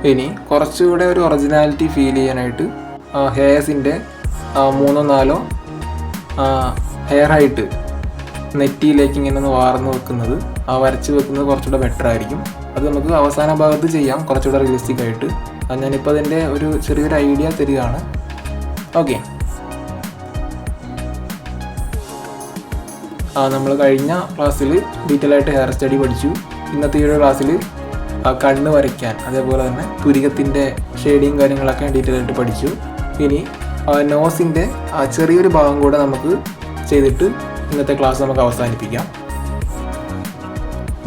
ഇനി കുറച്ചുകൂടെ ഒരു ഒറിജിനാലിറ്റി ഫീൽ ചെയ്യാനായിട്ട് ഹെയർസിൻ്റെ 3-4 ഹെയർ ആയിട്ട് നെറ്റിയിലേക്ക് ഇങ്ങനെ ഒന്ന് വാർന്ന് വെക്കുന്നത്, വരച്ച് വെക്കുന്നത് കുറച്ചുകൂടെ ബെറ്റർ ആയിരിക്കും. അത് നമുക്ക് അവസാന ഭാഗത്ത് ചെയ്യാം കുറച്ചുകൂടെ റിയലിസ്റ്റിക് ആയിട്ട്. ഞാനിപ്പോൾ അതിൻ്റെ ഒരു ചെറിയൊരു ഐഡിയ തരികയാണ്. ഓക്കെ, നമ്മൾ കഴിഞ്ഞ ക്ലാസ്സിൽ ഡീറ്റെയിൽ ആയിട്ട് ഹെയർ സ്റ്റഡി പഠിച്ചു. ഇന്നത്തെ ഈ ഒരു ക്ലാസ്സിൽ കണ്ണ് വരയ്ക്കാൻ, അതേപോലെ തന്നെ പുരികത്തിൻ്റെ ഷെയ്ഡിങ് കാര്യങ്ങളൊക്കെ ഡീറ്റെയിൽ ആയിട്ട് പഠിച്ചു. ഇനി നോസിൻ്റെ ചെറിയൊരു ഭാഗം കൂടെ നമുക്ക് ചെയ്തിട്ട് ഇന്നത്തെ ക്ലാസ് നമുക്ക് അവസാനിപ്പിക്കാം.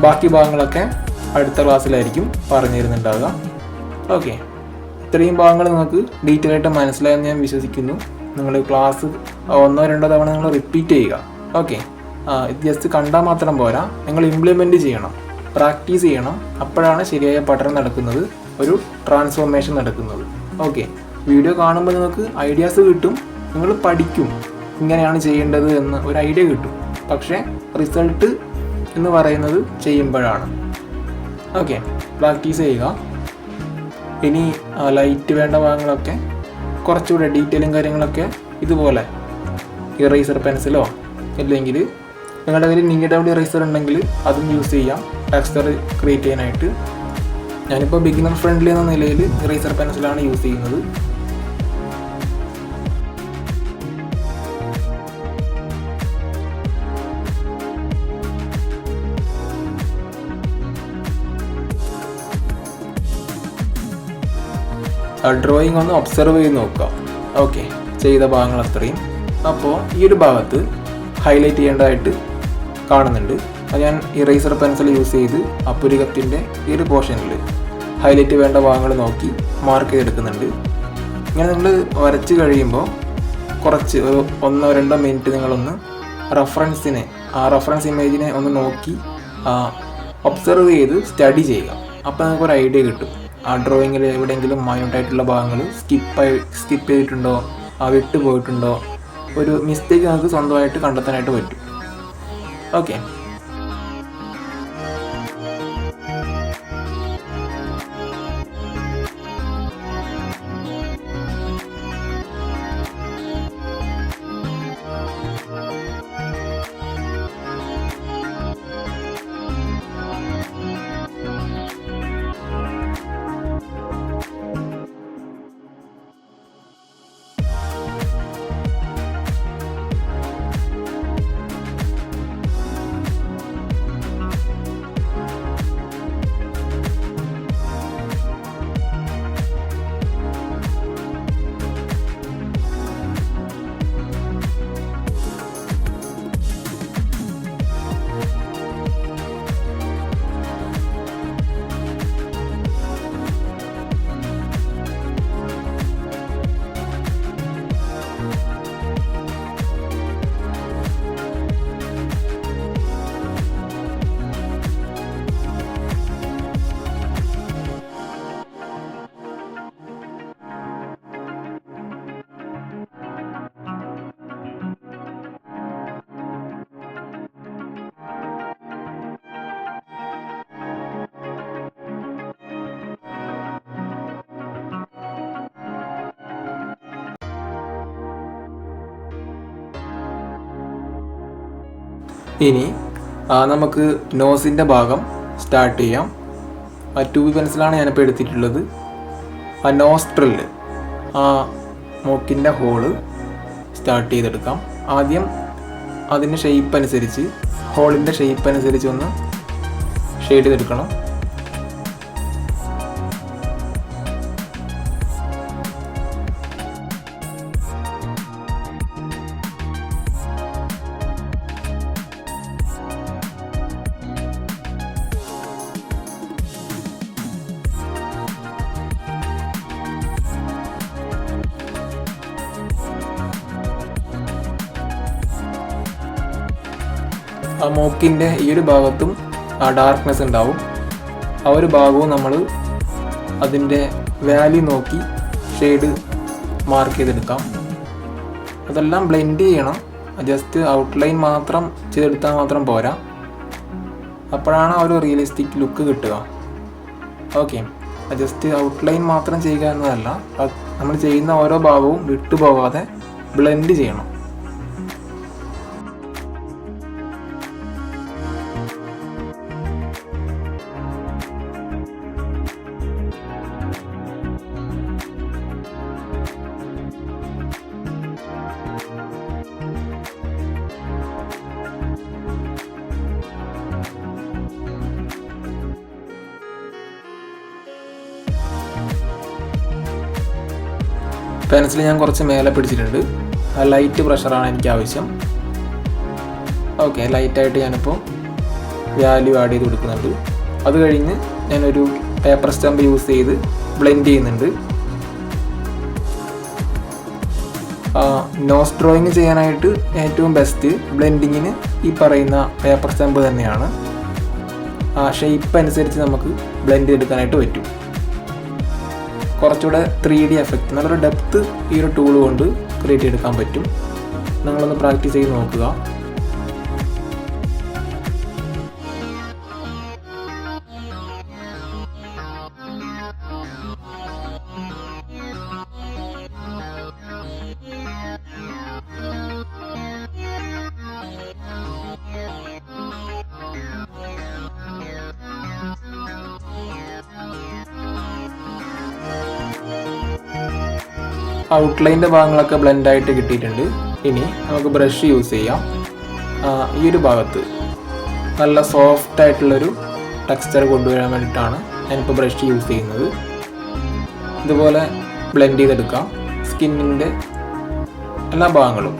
ബാക്കി ഭാഗങ്ങളൊക്കെ അടുത്ത ക്ലാസ്സിലായിരിക്കും പറഞ്ഞു തരുന്നുണ്ടാവുക. ഓക്കെ, ഇത്രയും ഭാഗങ്ങൾ നിങ്ങൾക്ക് ഡീറ്റെയിൽ ആയിട്ട് മനസ്സിലായെന്ന് ഞാൻ വിശ്വസിക്കുന്നു. നിങ്ങൾ ക്ലാസ് 1-2 തവണ നിങ്ങൾ റിപ്പീറ്റ് ചെയ്യുക. ഓക്കെ, ഇത് ജസ്റ്റ് കണ്ടാൽ മാത്രം പോരാ, നിങ്ങൾ ഇംപ്ലിമെൻറ്റ് ചെയ്യണം, പ്രാക്ടീസ് ചെയ്യണം. അപ്പോഴാണ് ശരിയായ പഠനം നടക്കുന്നത്, ഒരു ട്രാൻസ്ഫോർമേഷൻ നടക്കുന്നത്. ഓക്കെ, വീഡിയോ കാണുമ്പോൾ നിങ്ങൾക്ക് ഐഡിയാസ് കിട്ടും, നിങ്ങൾ പഠിക്കും ഇങ്ങനെയാണ് ചെയ്യേണ്ടത് എന്ന് ഒരു ഐഡിയ കിട്ടും. പക്ഷേ റിസൾട്ട് എന്ന് പറയുന്നത് ചെയ്യുമ്പോഴാണ്. ഓക്കെ, പ്രാക്ടീസ് ചെയ്യുക. ഇനി ലൈറ്റ് വേണ്ട ഭാഗങ്ങളൊക്കെ കുറച്ചുകൂടെ ഡീറ്റെയിലും കാര്യങ്ങളൊക്കെ ഇതുപോലെ ഇറേസർ പെൻസിലോ ഇല്ലെങ്കിൽ നിങ്ങളുടെ കയ്യിൽ നീഡബിൾ ഇറേസർ ഉണ്ടെങ്കിൽ അതും യൂസ് ചെയ്യാം ടെക്സ്ചർ ക്രിയേറ്റ് ചെയ്യാനായിട്ട്. ഞാനിപ്പോൾ ബിഗിനർ ഫ്രണ്ട്ലി എന്ന നിലയിൽ ഇറേസർ പെൻസിലാണ് യൂസ് ചെയ്യുന്നത്. ഡ്രോയിങ് ഒന്ന് ഒബ്സർവ് ചെയ്ത് നോക്കുക. ഓക്കെ, ചെയ്ത ഭാഗങ്ങൾ അത്രയും. അപ്പോൾ ഈ ഒരു ഭാഗത്ത് ഹൈലൈറ്റ് ചെയ്യേണ്ടതായിട്ട് കാണുന്നുണ്ട്. അത് ഞാൻ ഇറേസർ പെൻസിൽ യൂസ് ചെയ്ത് പുരികത്തിൻ്റെ ഈ ഒരു പോർഷനിൽ ഹൈലൈറ്റ് വേണ്ട ഭാഗങ്ങൾ നോക്കി മാർക്ക് ചെയ്തെടുക്കുന്നുണ്ട്. ഇങ്ങനെ നിങ്ങൾ വരച്ച് കഴിയുമ്പോൾ കുറച്ച് ഒരു 1-2 മിനിറ്റ് നിങ്ങളൊന്ന് റെഫറൻസ് ഇമേജിനെ ഒന്ന് നോക്കി ഒബ്സർവ് ചെയ്ത് സ്റ്റഡി ചെയ്യുക. അപ്പോൾ നിങ്ങൾക്കൊരു ഐഡിയ കിട്ടും. ആ ഡ്രോയിങ്ങിൽ എവിടെയെങ്കിലും മൈന്യൂട്ടായിട്ടുള്ള ഭാഗങ്ങൾ സ്കിപ്പ് ചെയ്തിട്ടുണ്ടോ, വിട്ടു പോയിട്ടുണ്ടോ, ഒരു മിസ്റ്റേക്ക് നമുക്ക് സ്വന്തമായിട്ട് കണ്ടെത്താനായിട്ട് പറ്റും. ഓക്കെ, ഇനി നമുക്ക് നോസിൻ്റെ ഭാഗം സ്റ്റാർട്ട് ചെയ്യാം. 2B പെൻസിലാണ് ഞാനിപ്പോൾ എടുത്തിട്ടുള്ളത്. നോസ്ട്രില് മൂക്കിൻ്റെ ഹോള് സ്റ്റാർട്ട് ചെയ്തെടുക്കാം. ആദ്യം അതിൻ്റെ ഷേപ്പ് അനുസരിച്ച്, ഹോളിൻ്റെ ഷേപ്പ് അനുസരിച്ച് ഒന്ന് ഷെയ്ഡ് ചെയ്തെടുക്കണം. മൂക്കിൻ്റെ ഈ ഒരു ഭാഗത്തും ഡാർക്ക്നെസ് ഉണ്ടാവും. ആ ഒരു ഭാഗവും നമ്മൾ അതിൻ്റെ വാല്യൂ നോക്കി ഷെയ്ഡ് മാർക്ക് ചെയ്തെടുക്കാം. അതെല്ലാം ബ്ലെൻഡ് ചെയ്യണം. ജസ്റ്റ് ഔട്ട്ലൈൻ മാത്രം ചെയ്തെടുത്താൽ മാത്രം പോരാ, അപ്പോഴാണ് ആ ഒരു റിയലിസ്റ്റിക് ലുക്ക് കിട്ടുക. ഓക്കെ, ജസ്റ്റ് ഔട്ട്ലൈൻ മാത്രം ചെയ്യുക എന്നതല്ല, നമ്മൾ ചെയ്യുന്ന ഓരോ ഭാഗവും വിട്ടുപോകാതെ ബ്ലെൻഡ് ചെയ്യണം. പെൻസിൽ ഞാൻ കുറച്ച് മേലെ പിടിച്ചിട്ടുണ്ട്. ലൈറ്റ് പ്രഷറാണ് എനിക്ക് ആവശ്യം. ഓക്കെ, ലൈറ്റായിട്ട് ഞാനിപ്പോൾ വാല്യൂ ആഡ് ചെയ്ത് കൊടുക്കുന്നുണ്ട്. അത് കഴിഞ്ഞ് ഞാനൊരു പേപ്പർ സ്റ്റമ്പ് യൂസ് ചെയ്ത് ബ്ലെൻഡ് ചെയ്യുന്നുണ്ട്. നോസ് ഡ്രോയിങ് ചെയ്യാനായിട്ട് ഏറ്റവും ബെസ്റ്റ് ബ്ലെൻഡിങ്ങിന് ഈ പറയുന്ന പേപ്പർ സ്റ്റമ്പ് തന്നെയാണ്. ഷേപ്പ് അനുസരിച്ച് നമുക്ക് ബ്ലെൻഡ് ചെയ്തെടുക്കാനായിട്ട് പറ്റും. കുറച്ചുകൂടെ 3D എഫക്റ്റ്, നല്ലൊരു ഡെപ്ത്ത് ഈ ഒരു ടൂൾ കൊണ്ട് ക്രിയേറ്റ് ചെയ്തെടുക്കാൻ പറ്റും. നിങ്ങളൊന്ന് പ്രാക്ടീസ് ചെയ്ത് നോക്കുക. ഔട്ട്ലൈൻ്റെ ഭാഗങ്ങളൊക്കെ ബ്ലെൻഡായിട്ട് കിട്ടിയിട്ടുണ്ട്. ഇനി നമുക്ക് ബ്രഷ് യൂസ് ചെയ്യാം. ഈ ഒരു ഭാഗത്ത് നല്ല സോഫ്റ്റ് ആയിട്ടുള്ളൊരു ടെക്സ്ചർ കൊണ്ടുവരാൻ വേണ്ടിയിട്ടാണ് ഞാനിപ്പോൾ ബ്രഷ് യൂസ് ചെയ്യുന്നത്. ഇതുപോലെ ബ്ലെൻഡ് ചെയ്തെടുക്കാം സ്കിന്നിൻ്റെ എല്ലാ ഭാഗങ്ങളും.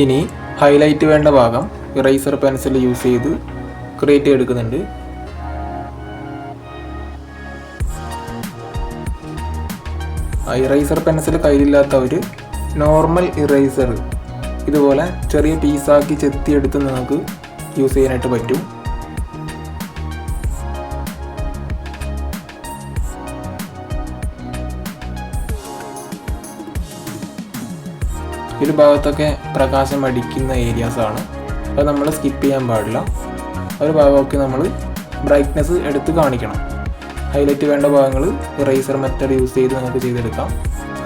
ഇനി ഹൈലൈറ്റ് വേണ്ട ഭാഗം ഇറേസർ പെൻസിൽ യൂസ് ചെയ്ത് ക്രിയേറ്റ് ചെയ്തെടുക്കുന്നുണ്ട്. ഇറേസർ പെൻസിൽ കയ്യിലില്ലാത്തവർ നോർമൽ ഇറേസർ ഇതുപോലെ ചെറിയ പീസാക്കി ചെത്തിയെടുത്ത് നിങ്ങൾക്ക് യൂസ് ചെയ്യാനായിട്ട് പറ്റും. ഒരു ഭാഗത്തൊക്കെ പ്രകാശം അടിക്കുന്ന ഏരിയാസാണ്, അത് നമ്മൾ സ്കിപ്പ് ചെയ്യാൻ പാടില്ല. ഒരു ഭാഗമൊക്കെ നമ്മൾ ബ്രൈറ്റ്നെസ് എടുത്ത് കാണിക്കണം. ഹൈലൈറ്റ് വേണ്ട ഭാഗങ്ങൾ ഇറേസർ മെത്തേഡ് യൂസ് ചെയ്ത് നമുക്ക് ചെയ്തെടുക്കാം.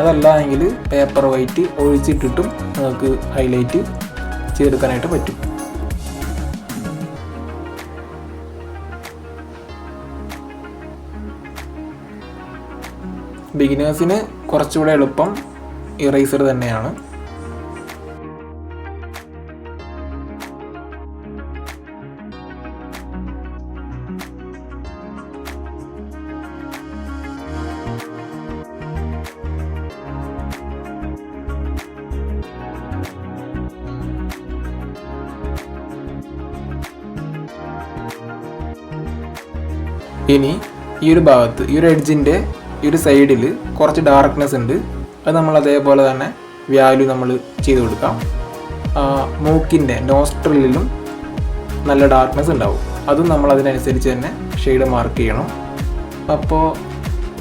അതല്ല എങ്കിൽ പേപ്പർ വൈറ്റ് ഒഴിച്ചിട്ടിട്ടും നമുക്ക് ഹൈലൈറ്റ് ചെയ്തെടുക്കാനായിട്ട് പറ്റും. ബിഗിനേഴ്സിന് കുറച്ചുകൂടെ എളുപ്പം ഇറേസർ തന്നെയാണ്. ഇനി ഈ ഒരു ഭാഗത്ത് ഈ ഒരു എഡ്ജിൻ്റെ ഈ ഒരു സൈഡിൽ കുറച്ച് ഡാർക്ക്നെസ് ഉണ്ട്. അത് നമ്മൾ അതേപോലെ തന്നെ വാല്യൂ നമ്മൾ ചെയ്ത് കൊടുക്കാം. മൂക്കിൻ്റെ നോസ്ട്രിലും നല്ല ഡാർക്ക്നെസ് ഉണ്ടാവും, അതും നമ്മൾ അതിനനുസരിച്ച് തന്നെ ഷെയ്ഡ് മാർക്ക് ചെയ്യണം. അപ്പോൾ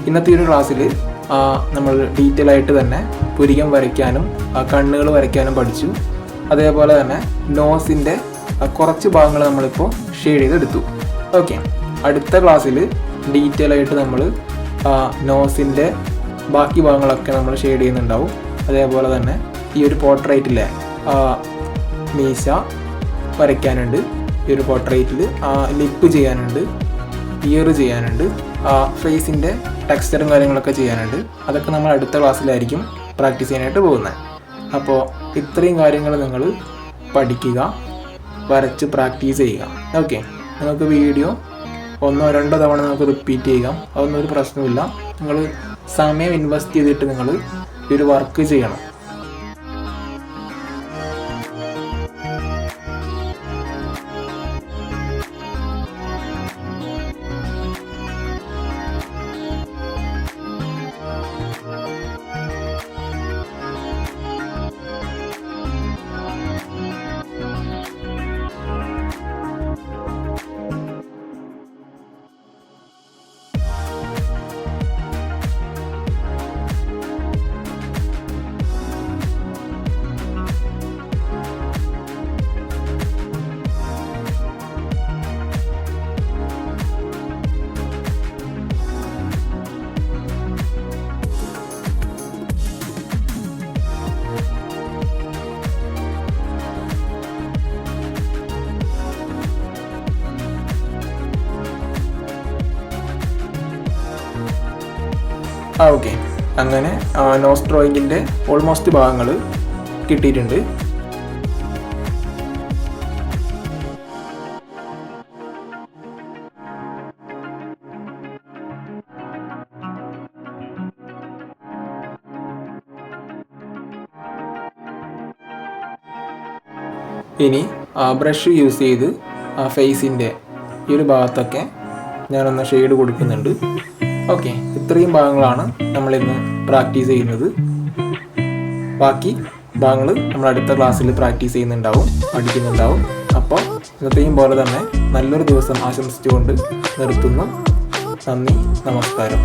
ഇന്നത്തെ ഈ ഒരു ക്ലാസ്സിൽ നമ്മൾ ഡീറ്റെയിൽ ആയിട്ട് തന്നെ പുരികം വരയ്ക്കാനും കണ്ണുകൾ വരയ്ക്കാനും പഠിച്ചു. അതേപോലെ തന്നെ നോസിൻ്റെ കുറച്ച് ഭാഗങ്ങൾ നമ്മളിപ്പോൾ ഷെയ്ഡ് ചെയ്തെടുത്തു. ഓക്കെ, അടുത്ത ക്ലാസ്സിൽ ഡീറ്റെയിൽ ആയിട്ട് നമ്മൾ നോസിൻ്റെ ബാക്കി ഭാഗങ്ങളൊക്കെ നമ്മൾ ഷെയ്ഡ് ചെയ്യുന്നുണ്ടാവും. അതേപോലെ തന്നെ ഈ ഒരു പോർട്രേറ്റിലെ മീശ വരയ്ക്കാനുണ്ട്, ഈ ഒരു പോർട്രേറ്റിൽ ലിപ്പ് ചെയ്യാനുണ്ട്, ഇയർ ചെയ്യാനുണ്ട്, ഫേസിൻ്റെ ടെക്സ്ചറും കാര്യങ്ങളൊക്കെ ചെയ്യാനുണ്ട്. അതൊക്കെ നമ്മൾ അടുത്ത ക്ലാസ്സിലായിരിക്കും പ്രാക്ടീസ് ചെയ്യാനായിട്ട് പോകുന്നത്. അപ്പോൾ ഇത്രയും കാര്യങ്ങൾ നിങ്ങൾ പഠിക്കുക, വരച്ച് പ്രാക്ടീസ് ചെയ്യുക. ഓക്കെ, നിങ്ങൾക്ക് വീഡിയോ 1-2 തവണ നമുക്ക് റിപ്പീറ്റ് ചെയ്യാം, അതൊന്നും ഒരു പ്രശ്നമില്ല. നിങ്ങൾ സമയം ഇൻവെസ്റ്റ് ചെയ്തിട്ട് നിങ്ങൾ ഈ ഒരു വർക്ക് ചെയ്യണം. ഓക്കെ, അങ്ങനെ നോസ് ഡ്രോയിങ്ങിൻ്റെ ഓൾമോസ്റ്റ് ഭാഗങ്ങൾ കിട്ടിയിട്ടുണ്ട്. ഇനി ബ്രഷ് യൂസ് ചെയ്ത് ഫേസിൻ്റെ ഈ ഒരു ഭാഗത്തൊക്കെ ഞാനൊന്ന് ഷെയ്ഡ് കൊടുക്കുന്നുണ്ട്. ഓക്കെ, ഇത്രയും ഭാഗങ്ങളാണ് നമ്മളിന്ന് പ്രാക്ടീസ് ചെയ്യുന്നത്. ബാക്കി ഭാഗങ്ങൾ നമ്മൾ അടുത്ത ക്ലാസ്സിൽ പ്രാക്ടീസ് ചെയ്യുന്നുണ്ടാവും, പഠിക്കുന്നുണ്ടാവും. അപ്പോൾ ഇന്നത്തെയും പോലെ തന്നെ നല്ലൊരു ദിവസം ആശംസിച്ചുകൊണ്ട് നിർത്തുന്നു. നന്ദി, നമസ്കാരം.